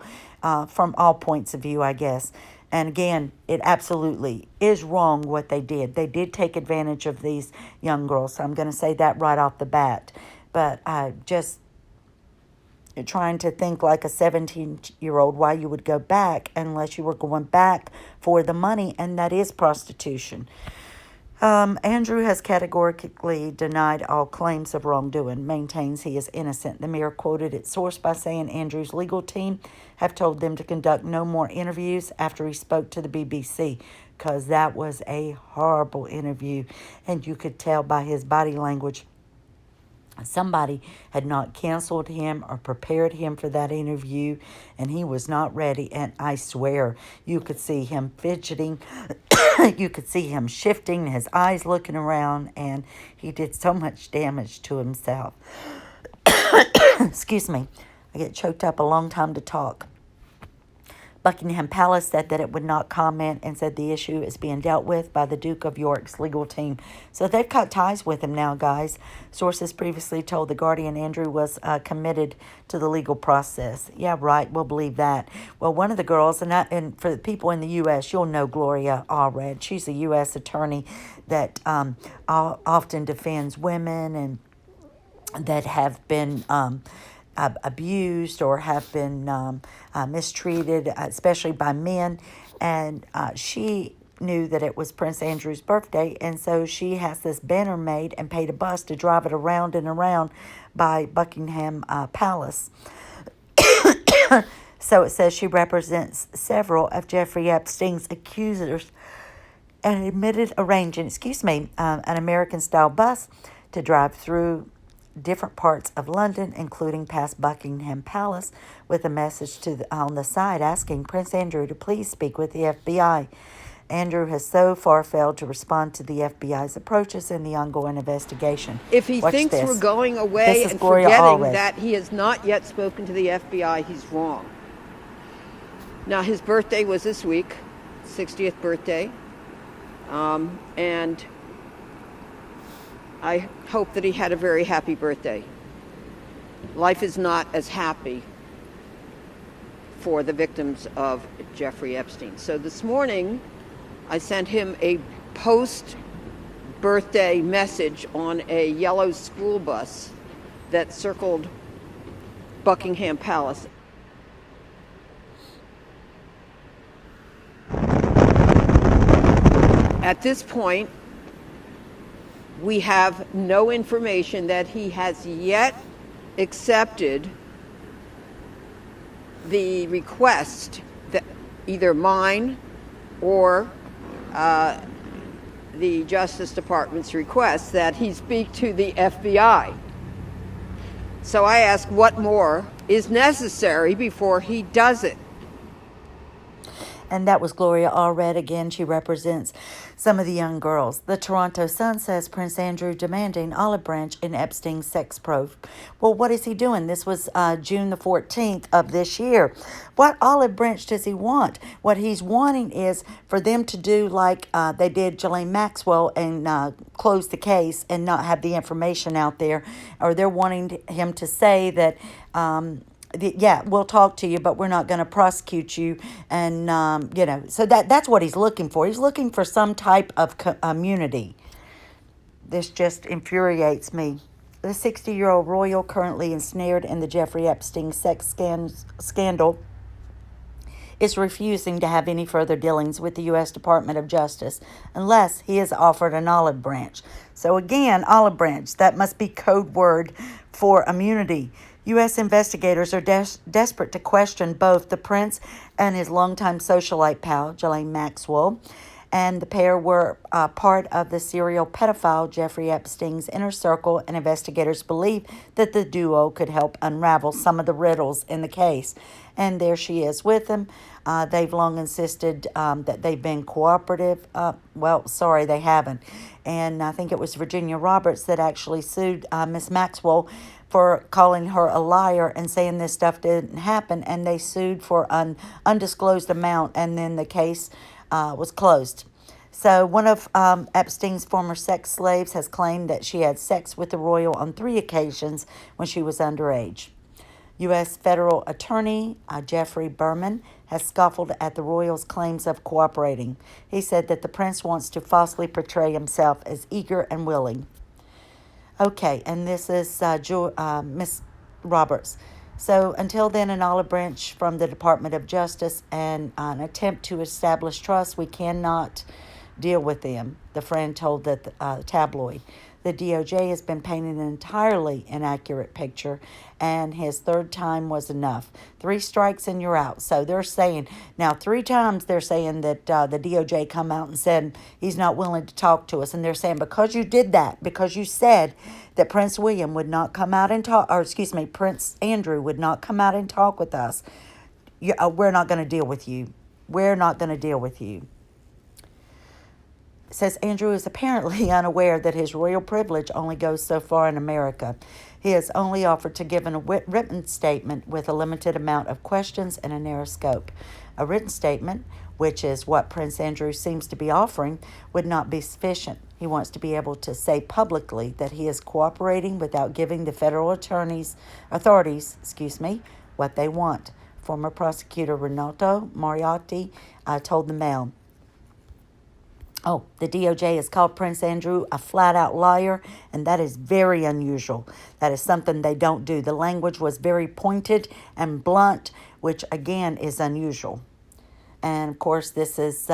from all points of view, I guess. And again, it absolutely is wrong what they did. They did take advantage of these young girls. So I'm going to say that right off the bat. But I just trying to think like a 17-year-old why you would go back unless you were going back for the money, and that is prostitution. Andrew has categorically denied all claims of wrongdoing, maintains he is innocent. The Mirror quoted its source by saying Andrew's legal team have told them to conduct no more interviews after he spoke to the BBC, because that was a horrible interview, and you could tell by his body language somebody had not canceled him or prepared him for that interview, and he was not ready. And I swear, you could see him fidgeting. You could see him shifting, his eyes looking around, and he did so much damage to himself. Excuse me. I get choked up a long time to talk. Buckingham Palace said that it would not comment and said the issue is being dealt with by the Duke of York's legal team. So they've cut ties with him now, guys. Sources previously told The Guardian Andrew was committed to the legal process. Yeah, right, we'll believe that. Well, one of the girls, and for the people in the U.S., you'll know Gloria Allred. She's a U.S. attorney that often defends women and that have been abused or have been mistreated, especially by men. And she knew that it was Prince Andrew's birthday, and so she has this banner made and paid a bus to drive it around and around by Buckingham Palace. So it says she represents several of Jeffrey Epstein's accusers and admitted arranging, an American-style bus to drive through different parts of London, including past Buckingham Palace, with a message on the side asking Prince Andrew to please speak with the FBI. Andrew has so far failed to respond to the FBI's approaches in the ongoing investigation. If he thinks we're going away and forgetting that he has not yet spoken to the FBI, he's wrong. Now, his birthday was this week, 60th birthday, and I hope that he had a very happy birthday. Life is not as happy for the victims of Jeffrey Epstein. So this morning, I sent him a post-birthday message on a yellow school bus that circled Buckingham Palace. At this point, we have no information that he has yet accepted the request, that either mine or the Justice Department's request, that he speak to the FBI. So I ask, what more is necessary before he does it? And that was Gloria Allred again. She represents some of the young girls. The Toronto Sun says Prince Andrew demanding olive branch in Epstein's sex probe. Well, what is he doing? This was June the 14th of this year. What olive branch does he want? What he's wanting is for them to do like they did Ghislaine Maxwell and close the case and not have the information out there. Or they're wanting him to say that we'll talk to you, but we're not going to prosecute you. And, so that's what he's looking for. He's looking for some type of immunity. This just infuriates me. The 60-year-old royal currently ensnared in the Jeffrey Epstein sex scandal is refusing to have any further dealings with the U.S. Department of Justice unless he is offered an olive branch. So again, olive branch, that must be code word for immunity. U.S. investigators are desperate to question both the prince and his longtime socialite pal, Ghislaine Maxwell, and the pair were part of the serial pedophile Jeffrey Epstein's inner circle, and investigators believe that the duo could help unravel some of the riddles in the case. And there she is with him. They've long insisted that they've been cooperative. Sorry, they haven't. And I think it was Virginia Roberts that actually sued Miss Maxwell for calling her a liar and saying this stuff didn't happen, and they sued for an undisclosed amount, and then the case was closed. So one of Epstein's former sex slaves has claimed that she had sex with the royal on 3 occasions when she was underage. U.S. Federal Attorney Jeffrey Berman has scoffed at the royal's claims of cooperating. He said that the prince wants to falsely portray himself as eager and willing. Okay, and this is Miss Roberts. So until then, an olive branch from the Department of Justice and an attempt to establish trust, we cannot deal with them, the friend told the tabloid. The DOJ has been painting an entirely inaccurate picture, and his third time was enough. 3 strikes and you're out. So they're saying, now 3 times they're saying that the DOJ come out and said he's not willing to talk to us. And they're saying because you did that, because you said that Prince William would not come out and talk, or excuse me, Prince Andrew would not come out and talk with us, we're not going to deal with you. We're not going to deal with you. Says Andrew is apparently unaware that his royal privilege only goes so far in America. He has only offered to give a written statement with a limited amount of questions and a narrow scope. A written statement, which is what Prince Andrew seems to be offering, would not be sufficient. He wants to be able to say publicly that he is cooperating without giving the federal authorities, what they want. Former prosecutor Renato Mariotti told the Mail. Oh, the DOJ has called Prince Andrew a flat-out liar, and that is very unusual. That is something they don't do. The language was very pointed and blunt, which, again, is unusual. And, of course, this is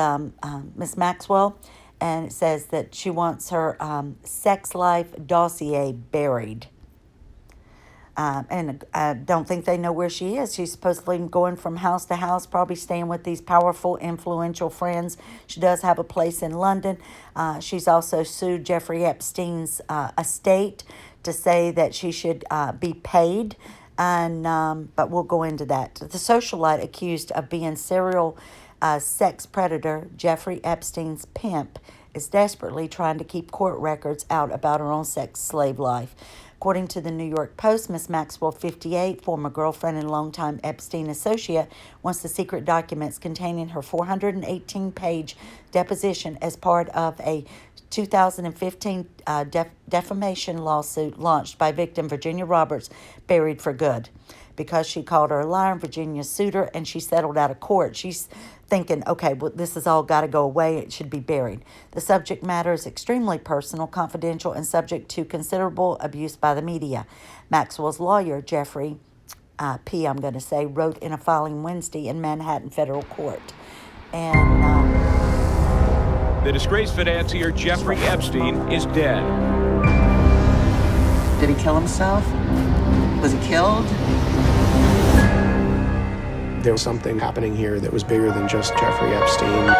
Miss Maxwell, and it says that she wants her sex life dossier buried. And I don't think they know where she is. She's supposedly going from house to house, probably staying with these powerful, influential friends. She does have a place in London. She's also sued Jeffrey Epstein's estate to say that she should be paid. But we'll go into that. The socialite accused of being serial sex predator, Jeffrey Epstein's pimp, is desperately trying to keep court records out about her own sex slave life. According to the New York Post, Ms. Maxwell, 58, former girlfriend and longtime Epstein associate, wants the secret documents containing her 418-page deposition as part of a 2015 defamation lawsuit launched by victim Virginia Roberts, buried for good. Because she called her a liar, Virginia sued her, and she settled out of court. She's thinking, okay, well, this has all got to go away. It should be buried. The subject matter is extremely personal, confidential, and subject to considerable abuse by the media. Maxwell's lawyer, Jeffrey P., wrote in a filing Wednesday in Manhattan federal court. And the disgraced financier Jeffrey Epstein is dead. Did he kill himself? Was he killed? There was something happening here that was bigger than just Jeffrey Epstein.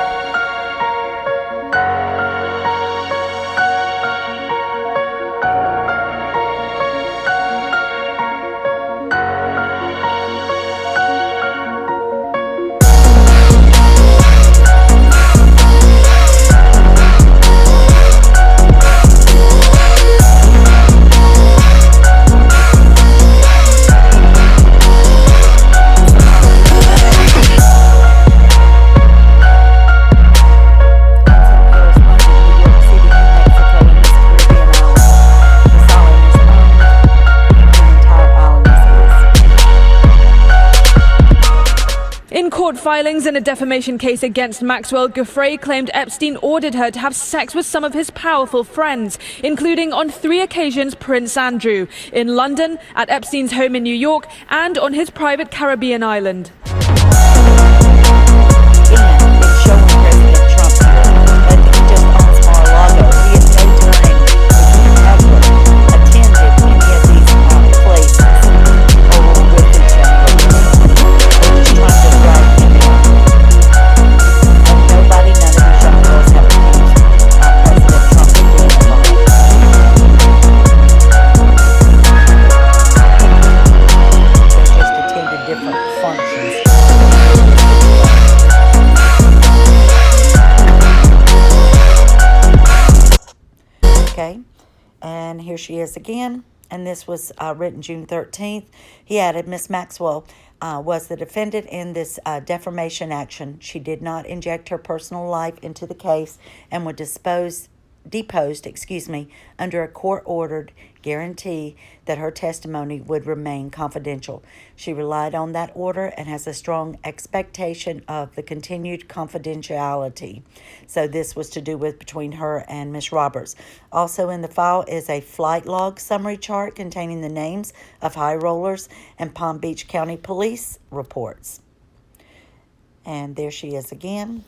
Filings in a defamation case against Maxwell, Ghislaine claimed Epstein ordered her to have sex with some of his powerful friends, including on 3 occasions Prince Andrew, in London, at Epstein's home in New York, and on his private Caribbean island. It's showing President Trump here that he just owns Mar-a-Lago. He has no time, if he ever attended any of these places or were with each other. They're just trying to drag him in. And none of these young girls have accused President Trump of being a liar. They just attended different functions. Okay, and here she is again, and this was written June 13th. He added, Miss Maxwell was the defendant in this defamation action. She did not inject her personal life into the case and would dispose under a court-ordered guarantee that her testimony would remain confidential. She relied on that order and has a strong expectation of the continued confidentiality. So this was to do with between her and Ms. Roberts. Also in the file is a flight log summary chart containing the names of high rollers and Palm Beach County Police reports. And there she is again.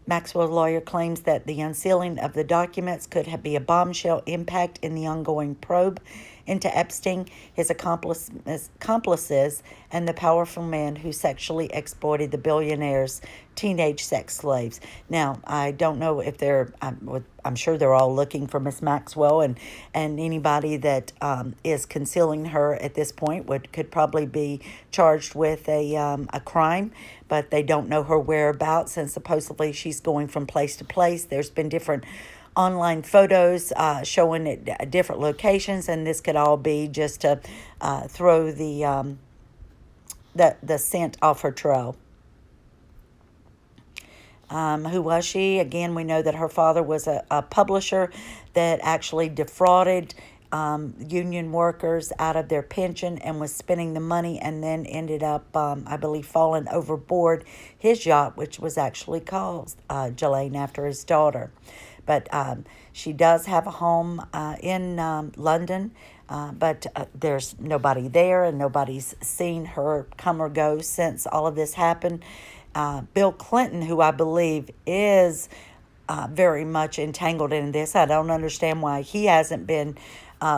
Maxwell's lawyer claims that the unsealing of the documents could be a bombshell impact in the ongoing probe into Epstein, his accomplices, and the powerful man who sexually exploited the billionaire's teenage sex slaves. Now, I don't know if I'm sure they're all looking for Miss Maxwell, and anybody that is concealing her at this point could probably be charged with a crime, but they don't know her whereabouts, and supposedly she's going from place to place. There's been different online photos showing at different locations, and this could all be just to throw the scent off her trail. Who was she? Again, we know that her father was a publisher that actually defrauded union workers out of their pension and was spending the money, and then ended up, I believe, falling overboard his yacht, which was actually called Ghislaine after his daughter. But she does have a home in London, but there's nobody there, and nobody's seen her come or go since all of this happened. Bill Clinton, who I believe is very much entangled in this. I don't understand why he hasn't been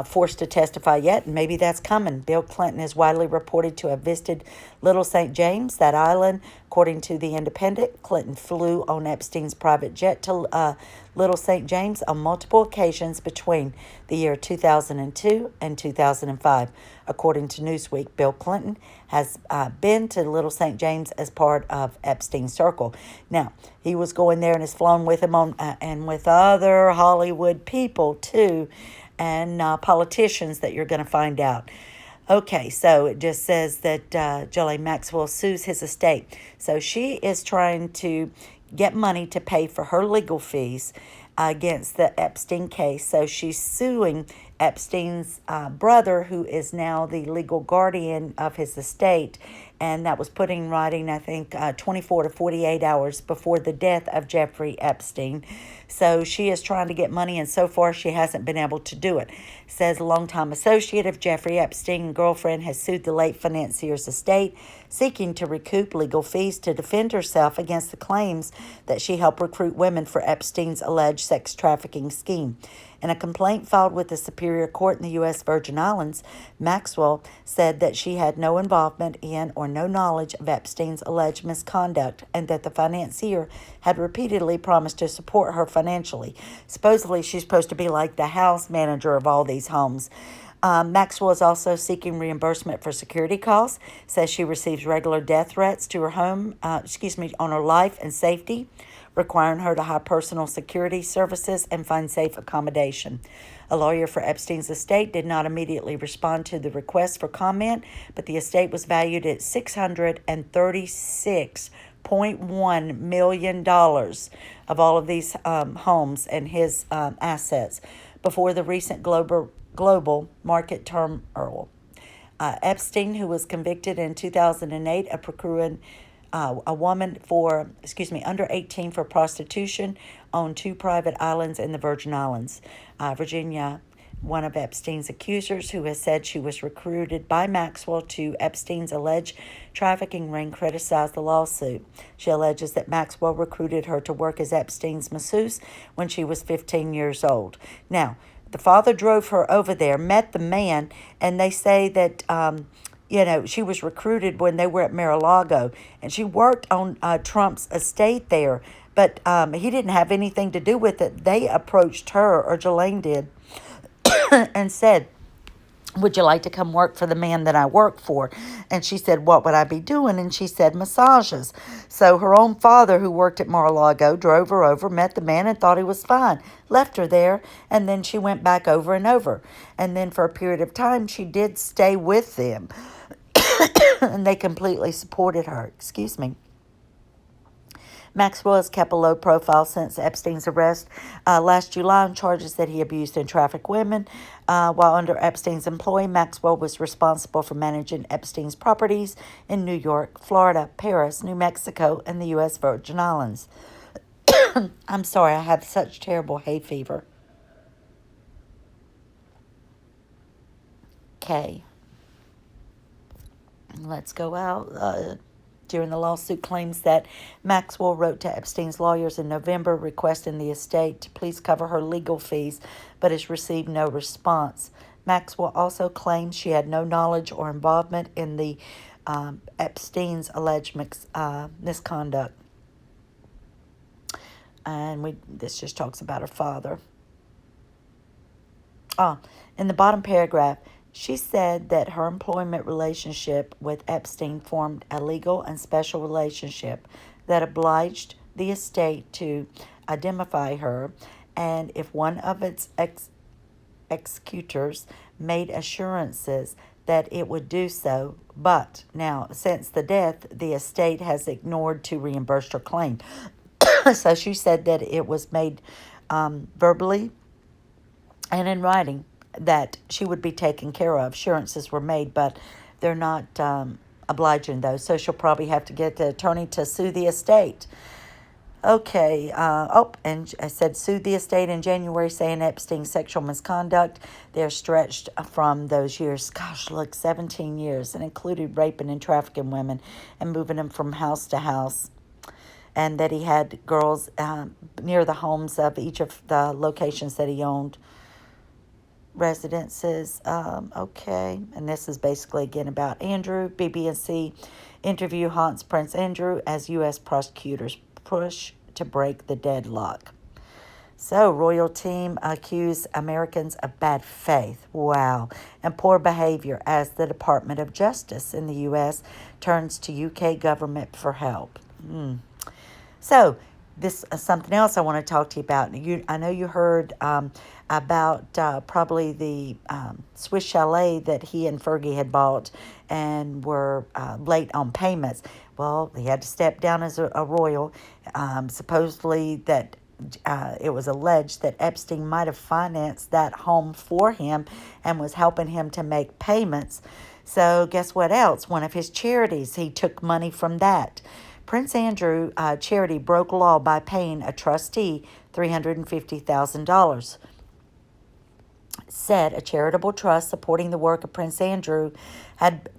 forced to testify yet, and maybe that's coming. Bill Clinton is widely reported to have visited Little St. James, that island. According to The Independent, Clinton flew on Epstein's private jet to Little St. James on multiple occasions between the year 2002 and 2005. According to Newsweek, Bill Clinton has been to Little St. James as part of Epstein's circle. Now, he was going there and has flown with him on and with other Hollywood people too, and politicians that you're going to find out. Okay, so it just says that Ghislaine Maxwell sues his estate. So she is trying to get money to pay for her legal fees against the Epstein case. So she's suing Epstein's brother, who is now the legal guardian of his estate. And that was put in writing, I think, 24 to 48 hours before the death of Jeffrey Epstein. So she is trying to get money, and so far she hasn't been able to do it. Says a longtime associate of Jeffrey Epstein and girlfriend has sued the late financier's estate, seeking to recoup legal fees to defend herself against the claims that she helped recruit women for Epstein's alleged sex trafficking scheme. In a complaint filed with the Superior Court in the U.S. Virgin Islands, Maxwell said that she had no involvement in or no knowledge of Epstein's alleged misconduct, and that the financier had repeatedly promised to support her financially. Supposedly, she's supposed to be like the house manager of all these homes. Maxwell is also seeking reimbursement for security costs, says she receives regular death threats to her home, on her life and safety, requiring her to hire personal security services and find safe accommodation. A lawyer for Epstein's estate did not immediately respond to the request for comment, but the estate was valued at $636.1 million of all of these homes and his assets before the recent global market turmoil. Epstein, who was convicted in 2008 of procuring a woman under 18 for prostitution on 2 private islands in the Virgin Islands. Virginia, one of Epstein's accusers, who has said she was recruited by Maxwell to Epstein's alleged trafficking ring, criticized the lawsuit. She alleges that Maxwell recruited her to work as Epstein's masseuse when she was 15 years old. Now, the father drove her over there, met the man, and they say that she was recruited when they were at Mar-a-Lago, and she worked on Trump's estate there, but he didn't have anything to do with it. They approached her, or Ghislaine did, and said, "Would you like to come work for the man that I work for?" And she said, "What would I be doing?" And she said, "Massages." So her own father, who worked at Mar-a-Lago, drove her over, met the man, and thought he was fine, left her there, and then she went back over and over. And then for a period of time, she did stay with them. And they completely supported her. Maxwell has kept a low profile since Epstein's arrest last July on charges that he abused and trafficked women. While under Epstein's employ, Maxwell was responsible for managing Epstein's properties in New York, Florida, Paris, New Mexico, and the U.S. Virgin Islands. I'm sorry, I have such terrible hay fever. Okay. Let's go out. During the lawsuit claims that Maxwell wrote to Epstein's lawyers in November requesting the estate to please cover her legal fees, but has received no response. Maxwell also claims she had no knowledge or involvement in the Epstein's alleged misconduct. And this just talks about her father. In the bottom paragraph, she said that her employment relationship with Epstein formed a legal and special relationship that obliged the estate to indemnify her, and if one of its executors made assurances that it would do so, but now, since the death, the estate has ignored to reimburse her claim. So she said that it was made verbally and in writing that she would be taken care of. Assurances were made, but they're not obliging those. So she'll probably have to get the attorney to sue the estate. Okay. And I said sue the estate in January, saying Epstein's sexual misconduct. They're stretched from those years. Gosh, look, 17 years, and included raping and trafficking women and moving them from house to house. And that he had girls near the homes of each of the locations that he owned. Residences. Okay. And this is basically again about Andrew. BBC interview haunts Prince Andrew as U.S. prosecutors push to break the deadlock. So, royal team accuse Americans of bad faith. Wow. And poor behavior as the Department of Justice in the U.S. turns to U.K. government for help. So, this is something else I want to talk to you about. I know you heard about probably the Swiss chalet that he and Fergie had bought and were late on payments. Well, he had to step down as a royal. Supposedly that it was alleged that Epstein might have financed that home for him and was helping him to make payments. So guess what else? One of his charities, he took money from that. Prince Andrew charity broke law by paying a trustee $350,000. Said a charitable trust supporting the work of Prince Andrew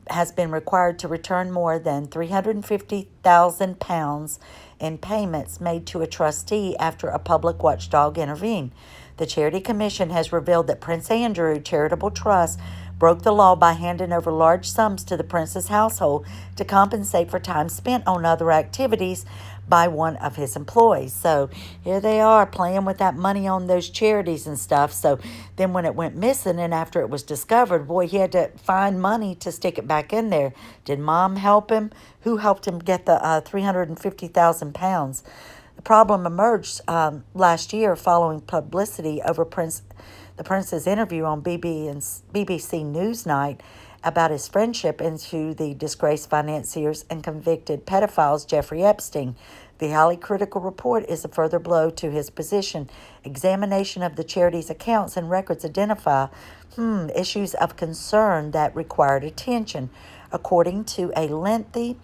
has been required to return more than £350,000 in payments made to a trustee after a public watchdog intervened. The Charity Commission has revealed that Prince Andrew Charitable Trust broke the law by handing over large sums to the prince's household to compensate for time spent on other activities by one of his employees. So here they are playing with that money on those charities and stuff. So then when it went missing and after it was discovered, boy, he had to find money to stick it back in there. Did Mom help him? Who helped him get the £350,000? The problem emerged last year following publicity over the prince's interview on BBC Newsnight about his friendship into the disgraced financiers and convicted pedophiles Jeffrey Epstein. The highly critical report is a further blow to his position. Examination of the charity's accounts and records identify issues of concern that required attention. According to a lengthy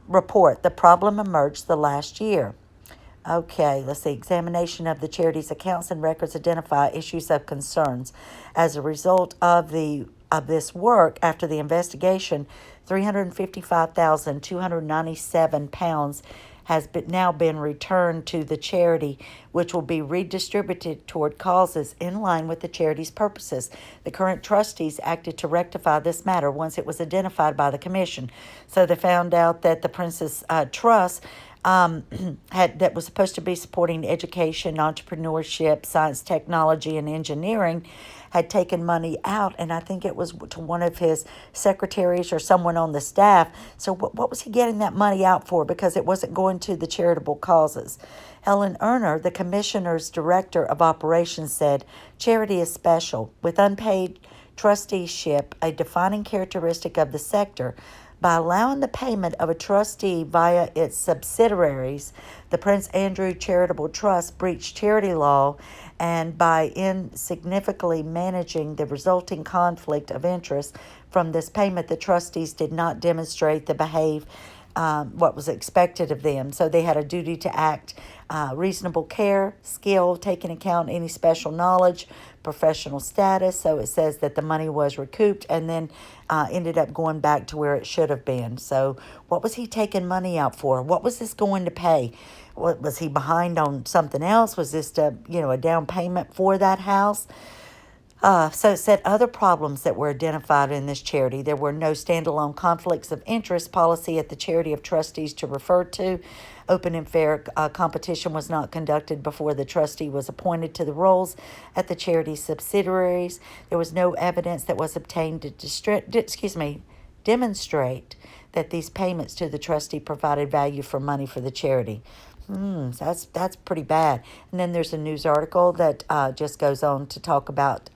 report, the problem emerged the last year. Okay, let's see. Examination of the charity's accounts and records identify issues of concerns. As a result of this work, after the investigation, £355,297 has now been returned to the charity, which will be redistributed toward causes in line with the charity's purposes. The current trustees acted to rectify this matter once it was identified by the commission. So they found out that the Prince's Trust that was supposed to be supporting education, entrepreneurship, science, technology, and engineering had taken money out, and I think it was to one of his secretaries or someone on the staff. So what was he getting that money out for? Because it wasn't going to the charitable causes. Helen Erner, the commissioner's director of operations, said, "Charity is special. With unpaid trusteeship, a defining characteristic of the sector, By allowing the payment of a trustee via its subsidiaries, the Prince Andrew Charitable Trust breached charity law, and by insignificantly managing the resulting conflict of interest from this payment, the trustees did not demonstrate the behave what was expected of them. So they had a duty to act reasonable care, skill, take into account any special knowledge, professional status. So it says that the money was recouped and then ended up going back to where it should have been. So what was he taking money out for? What was this going to pay? What, was he behind on something else? Was this a down payment for that house? So it said other problems that were identified in this charity. There were no standalone conflicts of interest policy at the charity of trustees to refer to. Open and fair competition was not conducted before the trustee was appointed to the roles at the charity's subsidiaries. There was no evidence that was obtained to demonstrate that these payments to the trustee provided value for money for the charity. That's pretty bad. And then there's a news article that just goes on to talk about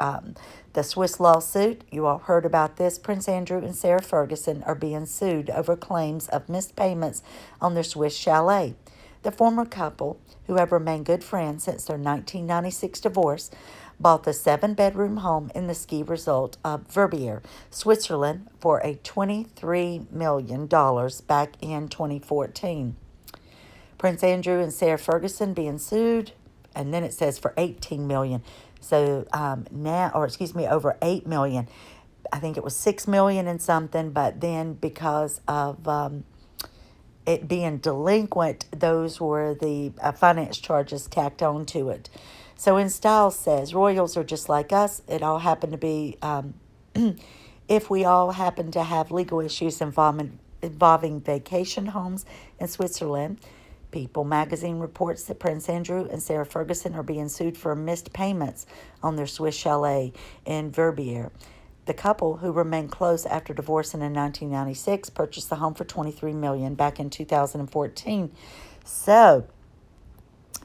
the Swiss lawsuit. You all heard about this. Prince Andrew and Sarah Ferguson are being sued over claims of missed payments on their Swiss chalet. The former couple, who have remained good friends since their 1996 divorce, bought the 7-bedroom home in the ski resort of Verbier, Switzerland, for a $23 million back in 2014. Prince Andrew and Sarah Ferguson being sued, and then it says for $18 million. So over $8 million. I think it was $6 million and something, but then because of it being delinquent, those were the finance charges tacked on to it. So in style says, royals are just like us. It all happened to be, if we all happen to have legal issues involving vacation homes in Switzerland. People magazine reports that Prince Andrew and Sarah Ferguson are being sued for missed payments on their Swiss chalet in Verbier. The couple, who remained close after divorcing in 1996, purchased the home for $23 million back in 2014. So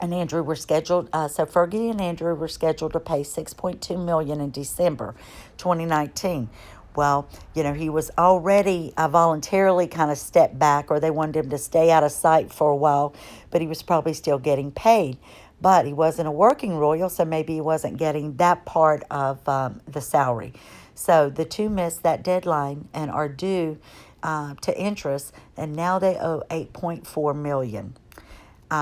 Fergie and Andrew were scheduled to pay $6.2 million in December 2019. Well, he was already voluntarily kind of stepped back, or they wanted him to stay out of sight for a while, but he was probably still getting paid. But he wasn't a working royal, so maybe he wasn't getting that part of the salary. So the two missed that deadline and are due to interest, and now they owe $8.4 million.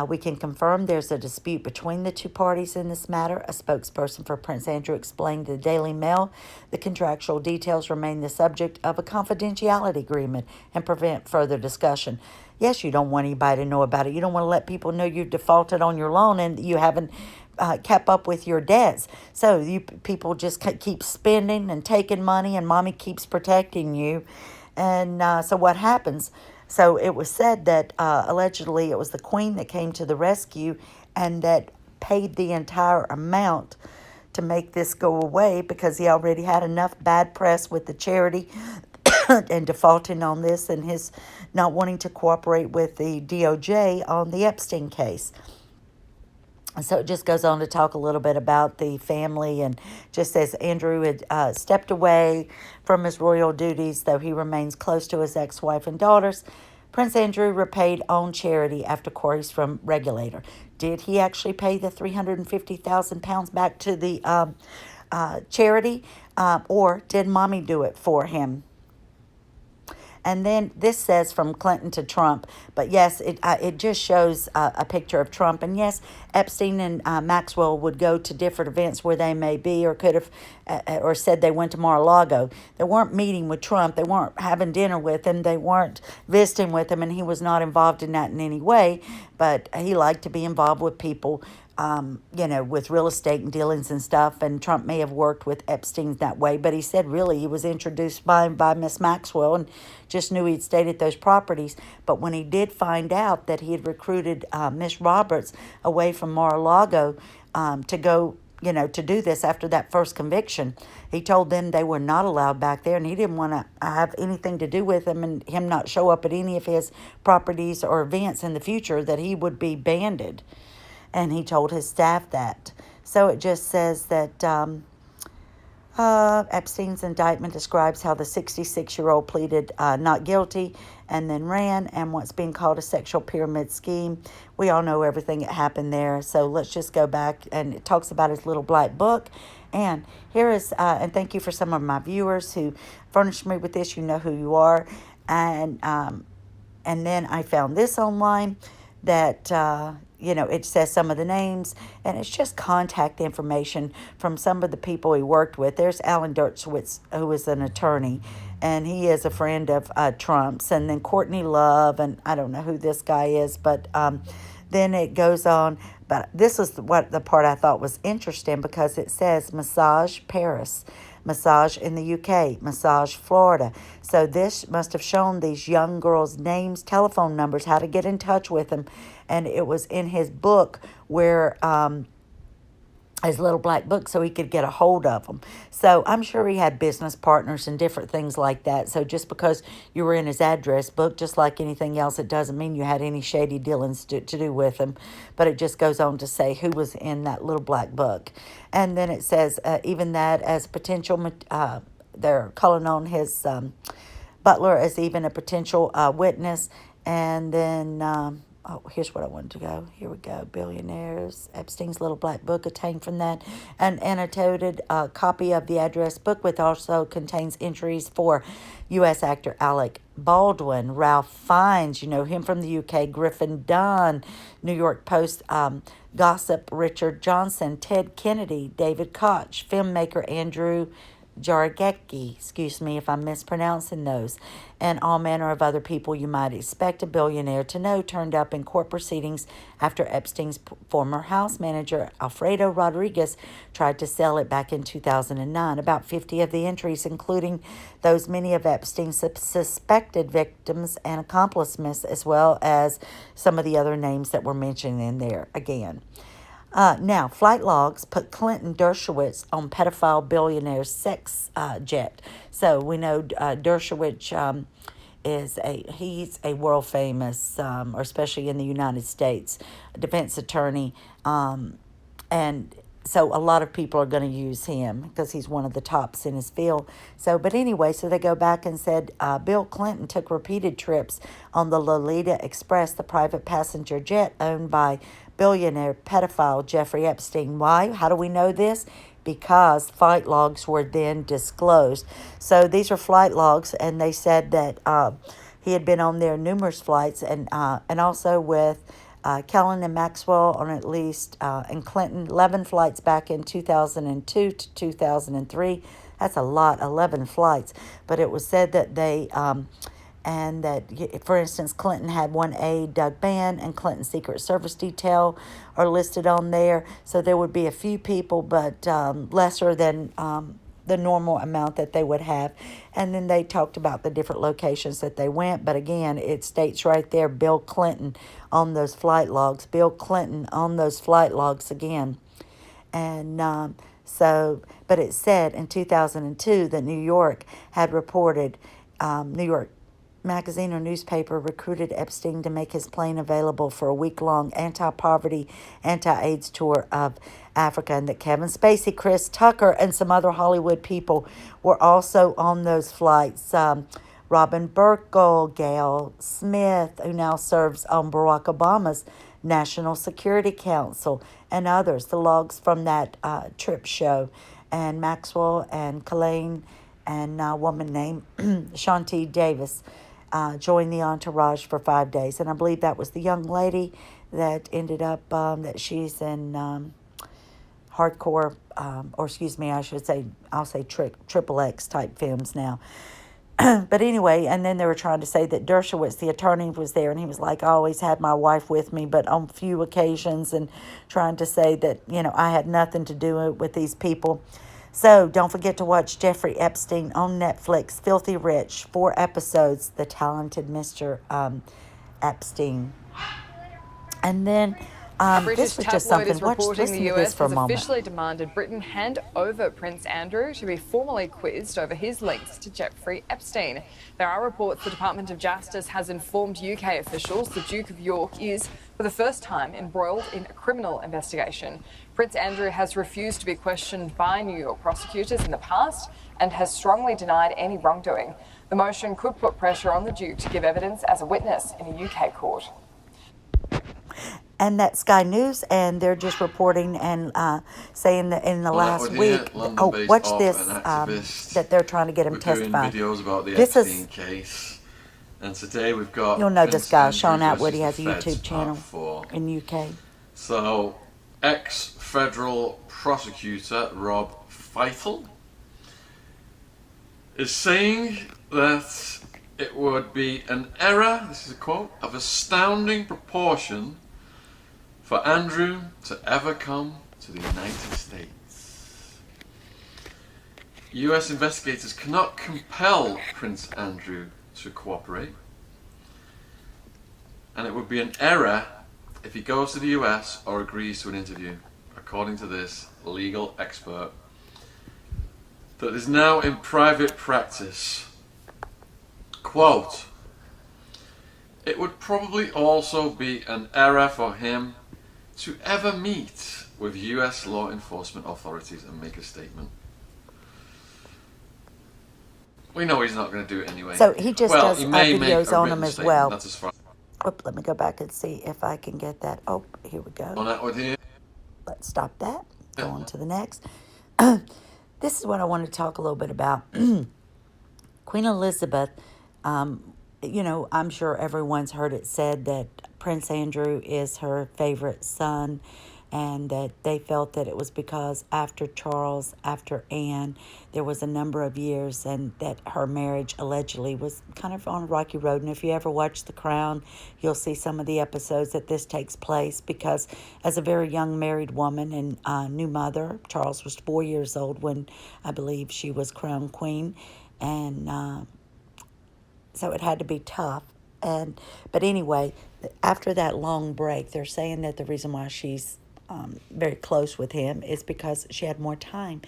We can confirm there's a dispute between the two parties in this matter. A spokesperson for Prince Andrew explained to the Daily Mail the contractual details remain the subject of a confidentiality agreement and prevent further discussion. Yes, you don't want anybody to know about it. You don't want to let people know you've defaulted on your loan and you haven't kept up with your debts. So people just keep spending and taking money, and mommy keeps protecting you. And so what happens? So it was said that allegedly it was the Queen that came to the rescue and that paid the entire amount to make this go away, because he already had enough bad press with the charity and defaulting on this and his not wanting to cooperate with the DOJ on the Epstein case. And so it just goes on to talk a little bit about the family, and just says Andrew had stepped away from his royal duties, though he remains close to his ex-wife and daughters. Prince Andrew repaid on charity after queries from regulator. Did he actually pay the £350,000 back to the charity, or did mommy do it for him? And then this says from Clinton to Trump, but yes, it just shows a picture of Trump. And yes, Epstein and Maxwell would go to different events where they may be, or could have, or said they went to Mar-a-Lago. They weren't meeting with Trump. They weren't having dinner with him. They weren't visiting with him, and he was not involved in that in any way. But he liked to be involved with people, with real estate and dealings and stuff. And Trump may have worked with Epstein that way, but he said really he was introduced by Miss Maxwell and just knew he'd stayed at those properties. But when he did find out that he had recruited Miss Roberts away from Mar-a-Lago to go, to do this after that first conviction, he told them they were not allowed back there, and he didn't want to have anything to do with him, and him not show up at any of his properties or events in the future, that he would be banded. And he told his staff that. So it just says that Epstein's indictment describes how the 66-year-old pleaded not guilty and then ran, and what's being called a sexual pyramid scheme. We all know everything that happened there, so let's just go back, and it talks about his little black book. And here is, and thank you for some of my viewers who furnished me with this. You know who you are. And then I found this online that, it says some of the names, and it's just contact information from some of the people he worked with. There's Alan Dershowitz, who is an attorney, and he is a friend of Trump's, and then Courtney Love, and I don't know who this guy is, but then it goes on. But this is what the part I thought was interesting, because it says Massage Paris, Massage in the UK, Massage Florida. So this must have shown these young girls' names, telephone numbers, how to get in touch with them. And it was in his book where, his little black book, so he could get a hold of them. So I'm sure he had business partners and different things like that. So just because you were in his address book, just like anything else, it doesn't mean you had any shady dealings to do with him. But it just goes on to say who was in that little black book. And then it says even that as potential, they're calling on his butler as even a potential witness. And then... here's what I wanted to go. Here we go. Billionaires. Epstein's little black book obtained from that. An annotated copy of the address book, which also contains entries for U.S. actor Alec Baldwin, Ralph Fiennes, you know him from the UK, Griffin Dunn, New York Post gossip Richard Johnson, Ted Kennedy, David Koch, filmmaker Andrew Jargecki, excuse me if I'm mispronouncing those, and all manner of other people you might expect a billionaire to know turned up in court proceedings after Epstein's former house manager, Alfredo Rodriguez, tried to sell it back in 2009. About 50 of the entries, including those many of Epstein's suspected victims and accomplices, as well as some of the other names that were mentioned in there again. Now, flight logs put Clinton Dershowitz on pedophile billionaire's sex jet. So we know Dershowitz he's a world famous, or especially in the United States, defense attorney, and so a lot of people are going to use him because he's one of the tops in his field. So, but anyway, so they go back and said Bill Clinton took repeated trips on the Lolita Express, the private passenger jet owned by billionaire pedophile Jeffrey Epstein. Why? How do we know this? Because flight logs were then disclosed. So these are flight logs, and they said that he had been on there numerous flights, and also with Ghislaine and Maxwell on at least, and Clinton, 11 flights back in 2002 to 2003. That's a lot, 11 flights. But it was said that they... and that, for instance, Clinton had one aide, Doug Bann, and Clinton's Secret Service detail are listed on there. So there would be a few people, but lesser than the normal amount that they would have. And then they talked about the different locations that they went. But again, it states right there, Bill Clinton on those flight logs. Bill Clinton on those flight logs again. And but it said in 2002 that New York had reported, New York magazine or newspaper recruited Epstein to make his plane available for a week-long anti-poverty, anti-AIDS tour of Africa, and that Kevin Spacey, Chris Tucker, and some other Hollywood people were also on those flights. Robin Burkle, Gail Smith, who now serves on Barack Obama's National Security Council, and others. The logs from that trip show, and Maxwell and Ghislaine and a woman named Shanti Davis joined the entourage for 5 days. And I believe that was the young lady that ended up, that she's in hardcore, or excuse me, I'll say triple X type films now. But anyway, and then they were trying to say that Dershowitz, the attorney, was there, and he was like, I always had my wife with me, but on few occasions, and trying to say that, I had nothing to do with these people. So don't forget to watch Jeffrey Epstein on Netflix, Filthy Rich, 4 episodes, The Talented Mr. Epstein. And then this was just something. Listen to this for a moment. Officially demanded Britain hand over Prince Andrew to be formally quizzed over his links to Jeffrey Epstein. There are reports the Department of Justice has informed UK officials the Duke of York is For the first time embroiled in a criminal investigation, Prince Andrew has refused to be questioned by New York prosecutors in the past and has strongly denied any wrongdoing. The motion could put pressure on the Duke to give evidence as a witness in a UK court. And that's Sky News, and they're just reporting and saying that in the last week, watch this, that they're trying to get him testifying. Videos about the This Epstein is, case. And today we've got you'll know this guy, Andrew Sean Atwood. versus He has a the Feds, YouTube channel Part 4. in UK. So, ex-federal prosecutor Rob Feitel is saying that it would be an error, this is a quote, of astounding proportion for Andrew to ever come to the United States. US investigators cannot compel Prince Andrew to cooperate, and it would be an error if he goes to the US or agrees to an interview, according to this legal expert that is now in private practice. Quote, it would probably also be an error for him to ever meet with US law enforcement authorities and make a statement. We know he's not going to do it anyway. So he just does videos on them as well. That's as far. Let me go back and see if I can get that. Oh, here we go. On that one here. Let's stop that. Go on to the next. This is what I want to talk a little bit about. Queen Elizabeth, you know, I'm sure everyone's heard it said that Prince Andrew is her favorite son, and that they felt that it was because after Charles, after Anne, there was a number of years, and that her marriage allegedly was kind of on a rocky road. And if you ever watch The Crown, you'll see some of the episodes that this takes place, because as a very young married woman and new mother, Charles was 4 years old when I believe she was crowned queen, and so it had to be tough. But anyway, after that long break, they're saying that the reason why she's very close with him is because she had more time.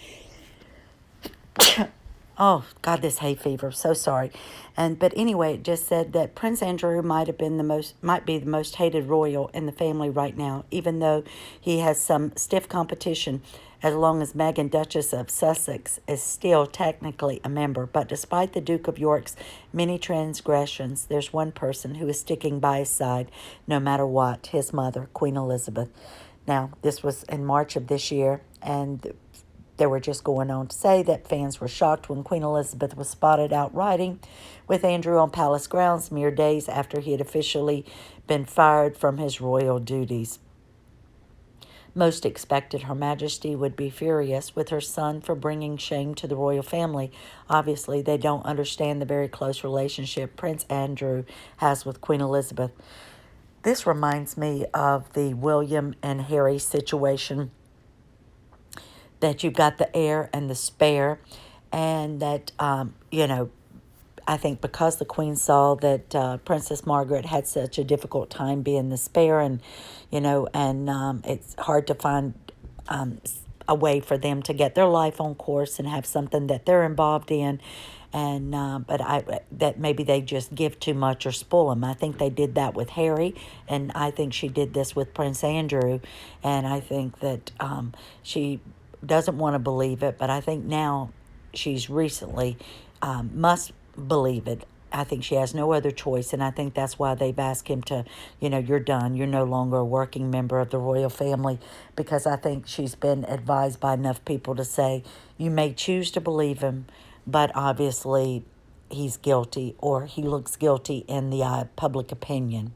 Oh God, this hay fever! So sorry. But anyway, it just said that Prince Andrew might be the most hated royal in the family right now, even though he has some stiff competition. As long as Meghan, Duchess of Sussex, is still technically a member. But despite the Duke of York's many transgressions, there's one person who is sticking by his side no matter what, his mother, Queen Elizabeth. Now, this was in March of this year, and they were just going on to say that fans were shocked when Queen Elizabeth was spotted out riding with Andrew on palace grounds mere days after he had officially been fired from his royal duties. Most expected Her Majesty would be furious with her son for bringing shame to the royal family. Obviously, they don't understand the very close relationship Prince Andrew has with Queen Elizabeth. This reminds me of the William and Harry situation, that you've got the heir and the spare, and that, you know, I think because the Queen saw that Princess Margaret had such a difficult time being the spare, and, you know, and it's hard to find a way for them to get their life on course and have something that they're involved in. And that maybe they just give too much or spoil him. I think they did that with Harry, and I think she did this with Prince Andrew, and I think that she doesn't want to believe it, but I think now she's recently must believe it. I think she has no other choice, and I think that's why they've asked him to, you know, you're done. You're no longer a working member of the royal family, because I think she's been advised by enough people to say, you may choose to believe him, but obviously he's guilty, or he looks guilty in the eye of public opinion.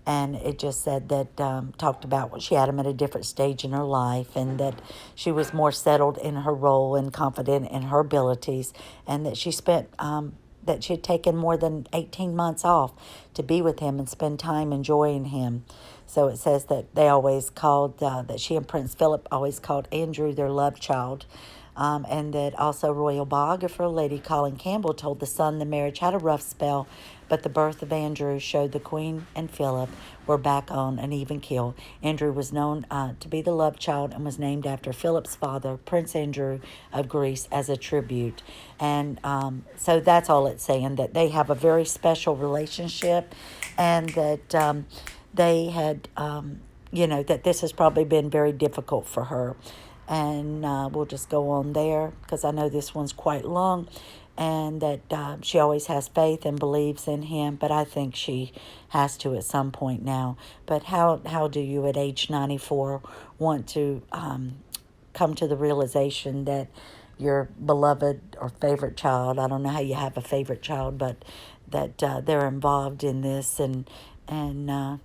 And it just said that, talked about she had him at a different stage in her life, and that she was more settled in her role and confident in her abilities, and that she spent, that she had taken more than 18 months off to be with him and spend time enjoying him. So it says that they always called, that she and Prince Philip always called Andrew their love child. And that also royal biographer Lady Colin Campbell told The Sun the marriage had a rough spell, but the birth of Andrew showed the Queen and Philip were back on an even keel. Andrew was known to be the love child and was named after Philip's father, Prince Andrew of Greece, as a tribute. And so that's all it's saying, that they have a very special relationship, and that they had, that this has probably been very difficult for her. And we'll just go on there because I know this one's quite long, and that she always has faith and believes in him, but I think she has to at some point now. But how do you at age 94 want to come to the realization that your beloved or favorite child, I don't know how you have a favorite child, but that they're involved in this, and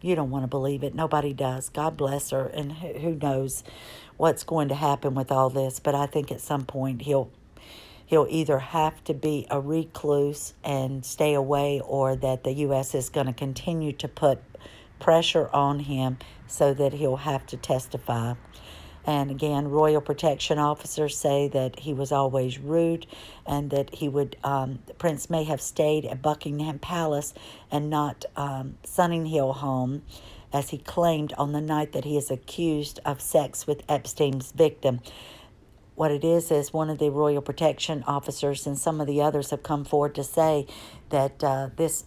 you don't want to believe it. Nobody does. God bless her, and who knows what's going to happen with all this. But I think at some point he'll either have to be a recluse and stay away, or that the U.S. is going to continue to put pressure on him so that he'll have to testify. And again, Royal Protection officers say that he was always rude, and that he would, the Prince may have stayed at Buckingham Palace and not Sunninghill home, as he claimed on the night that he is accused of sex with Epstein's victim. What it is one of the Royal Protection officers and some of the others have come forward to say that this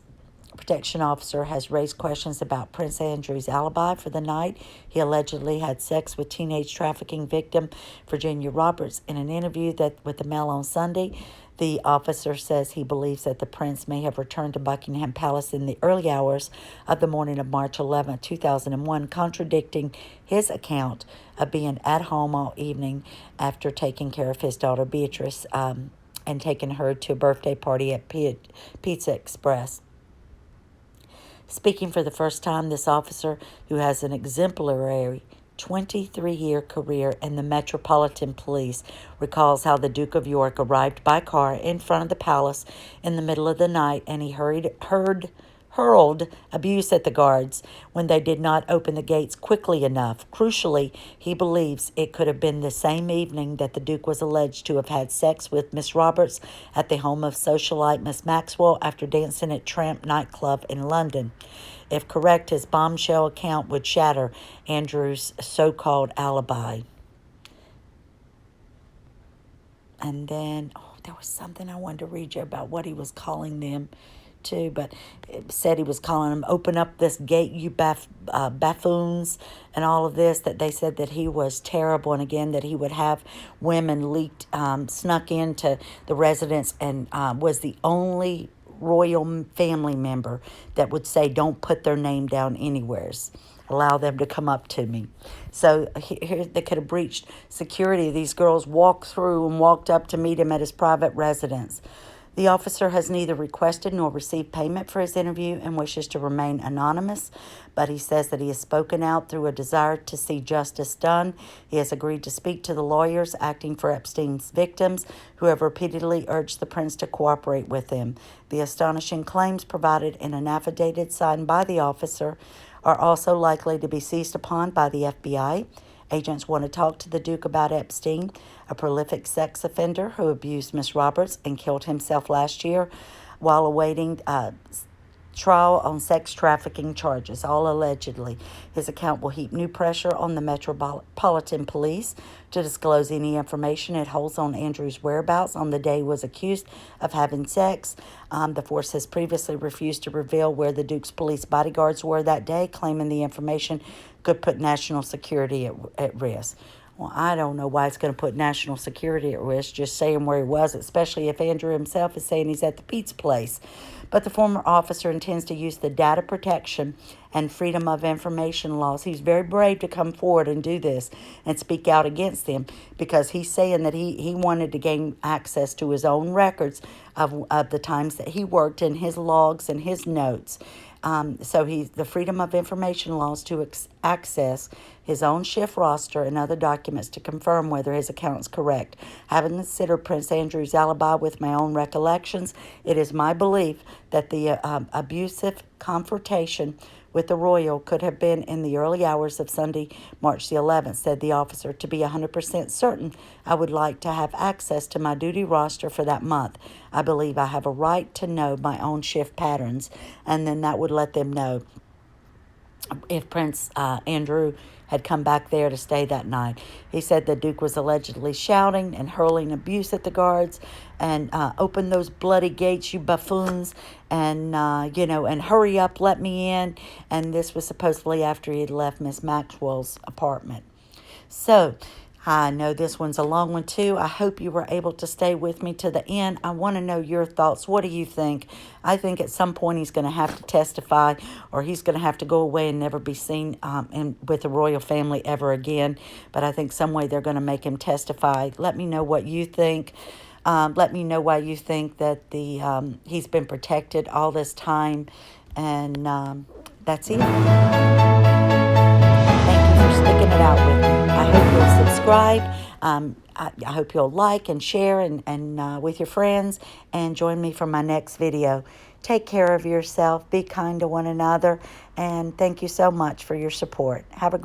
protection officer has raised questions about Prince Andrew's alibi for the night. He allegedly had sex with teenage trafficking victim Virginia Roberts. In an interview with the Mail on Sunday, the officer says he believes that the prince may have returned to Buckingham Palace in the early hours of the morning of March 11, 2001, contradicting his account of being at home all evening after taking care of his daughter Beatrice and taking her to a birthday party at Pizza Express. Speaking for the first time, this officer, who has an exemplary 23-year career in the Metropolitan Police, recalls how the Duke of York arrived by car in front of the palace in the middle of the night, and he hurled abuse at the guards when they did not open the gates quickly enough. Crucially, he believes it could have been the same evening that the Duke was alleged to have had sex with Miss Roberts at the home of socialite Miss Maxwell after dancing at Tramp nightclub in London. If correct, his bombshell account would shatter Andrew's so-called alibi. And then, there was something I wanted to read you about what he was calling them too, but it said he was calling them, open up this gate, you buffoons, and all of this, that they said that he was terrible, and again, that he would have women leaked, snuck into the residence, and was the only royal family member that would say, don't put their name down anywheres. Allow them to come up to me. So here they could have breached security. These girls walked through and walked up to meet him at his private residence. The officer has neither requested nor received payment for his interview and wishes to remain anonymous, but he says that he has spoken out through a desire to see justice done. He has agreed to speak to the lawyers acting for Epstein's victims, who have repeatedly urged the prince to cooperate with them. The astonishing claims provided in an affidavit signed by the officer are also likely to be seized upon by the FBI. Agents want to talk to the Duke about Epstein, a prolific sex offender who abused Miss Roberts and killed himself last year while awaiting trial on sex trafficking charges, all allegedly. His account will heap new pressure on the Metropolitan Police to disclose any information it holds on Andrew's whereabouts on the day he was accused of having sex. The force has previously refused to reveal where the Duke's police bodyguards were that day, claiming the information could put national security at risk. Well, I don't know why it's going to put national security at risk, just saying where he was, especially if Andrew himself is saying he's at the pizza place. But the former officer intends to use the data protection and freedom of information laws. He's very brave to come forward and do this and speak out against them, because he's saying that he wanted to gain access to his own records of the times that he worked, in his logs and his notes. So the freedom of information laws to access his own shift roster and other documents to confirm whether his account is correct. Having considered Prince Andrew's alibi with my own recollections, it is my belief that the abusive confrontation with the royal could have been in the early hours of Sunday, March the 11th, said the officer. To be 100% certain, I would like to have access to my duty roster for that month. I believe I have a right to know my own shift patterns, and then that would let them know. if Prince Andrew had come back there to stay that night. He said the Duke was allegedly shouting and hurling abuse at the guards and open those bloody gates, you buffoons, and, and hurry up, let me in. And this was supposedly after he had left Miss Maxwell's apartment. So, I know this one's a long one too. I hope you were able to stay with me to the end. I want to know your thoughts. What do you think? I think at some point he's going to have to testify, or he's going to have to go away and never be seen with the royal family ever again. But I think some way they're going to make him testify. Let me know what you think. Let me know why you think that he's been protected all this time. And that's it. Thank you for sticking it out with me. I hope you'll subscribe. I hope you'll like and share and with your friends, and join me for my next video. Take care of yourself. Be kind to one another. And thank you so much for your support. Have a great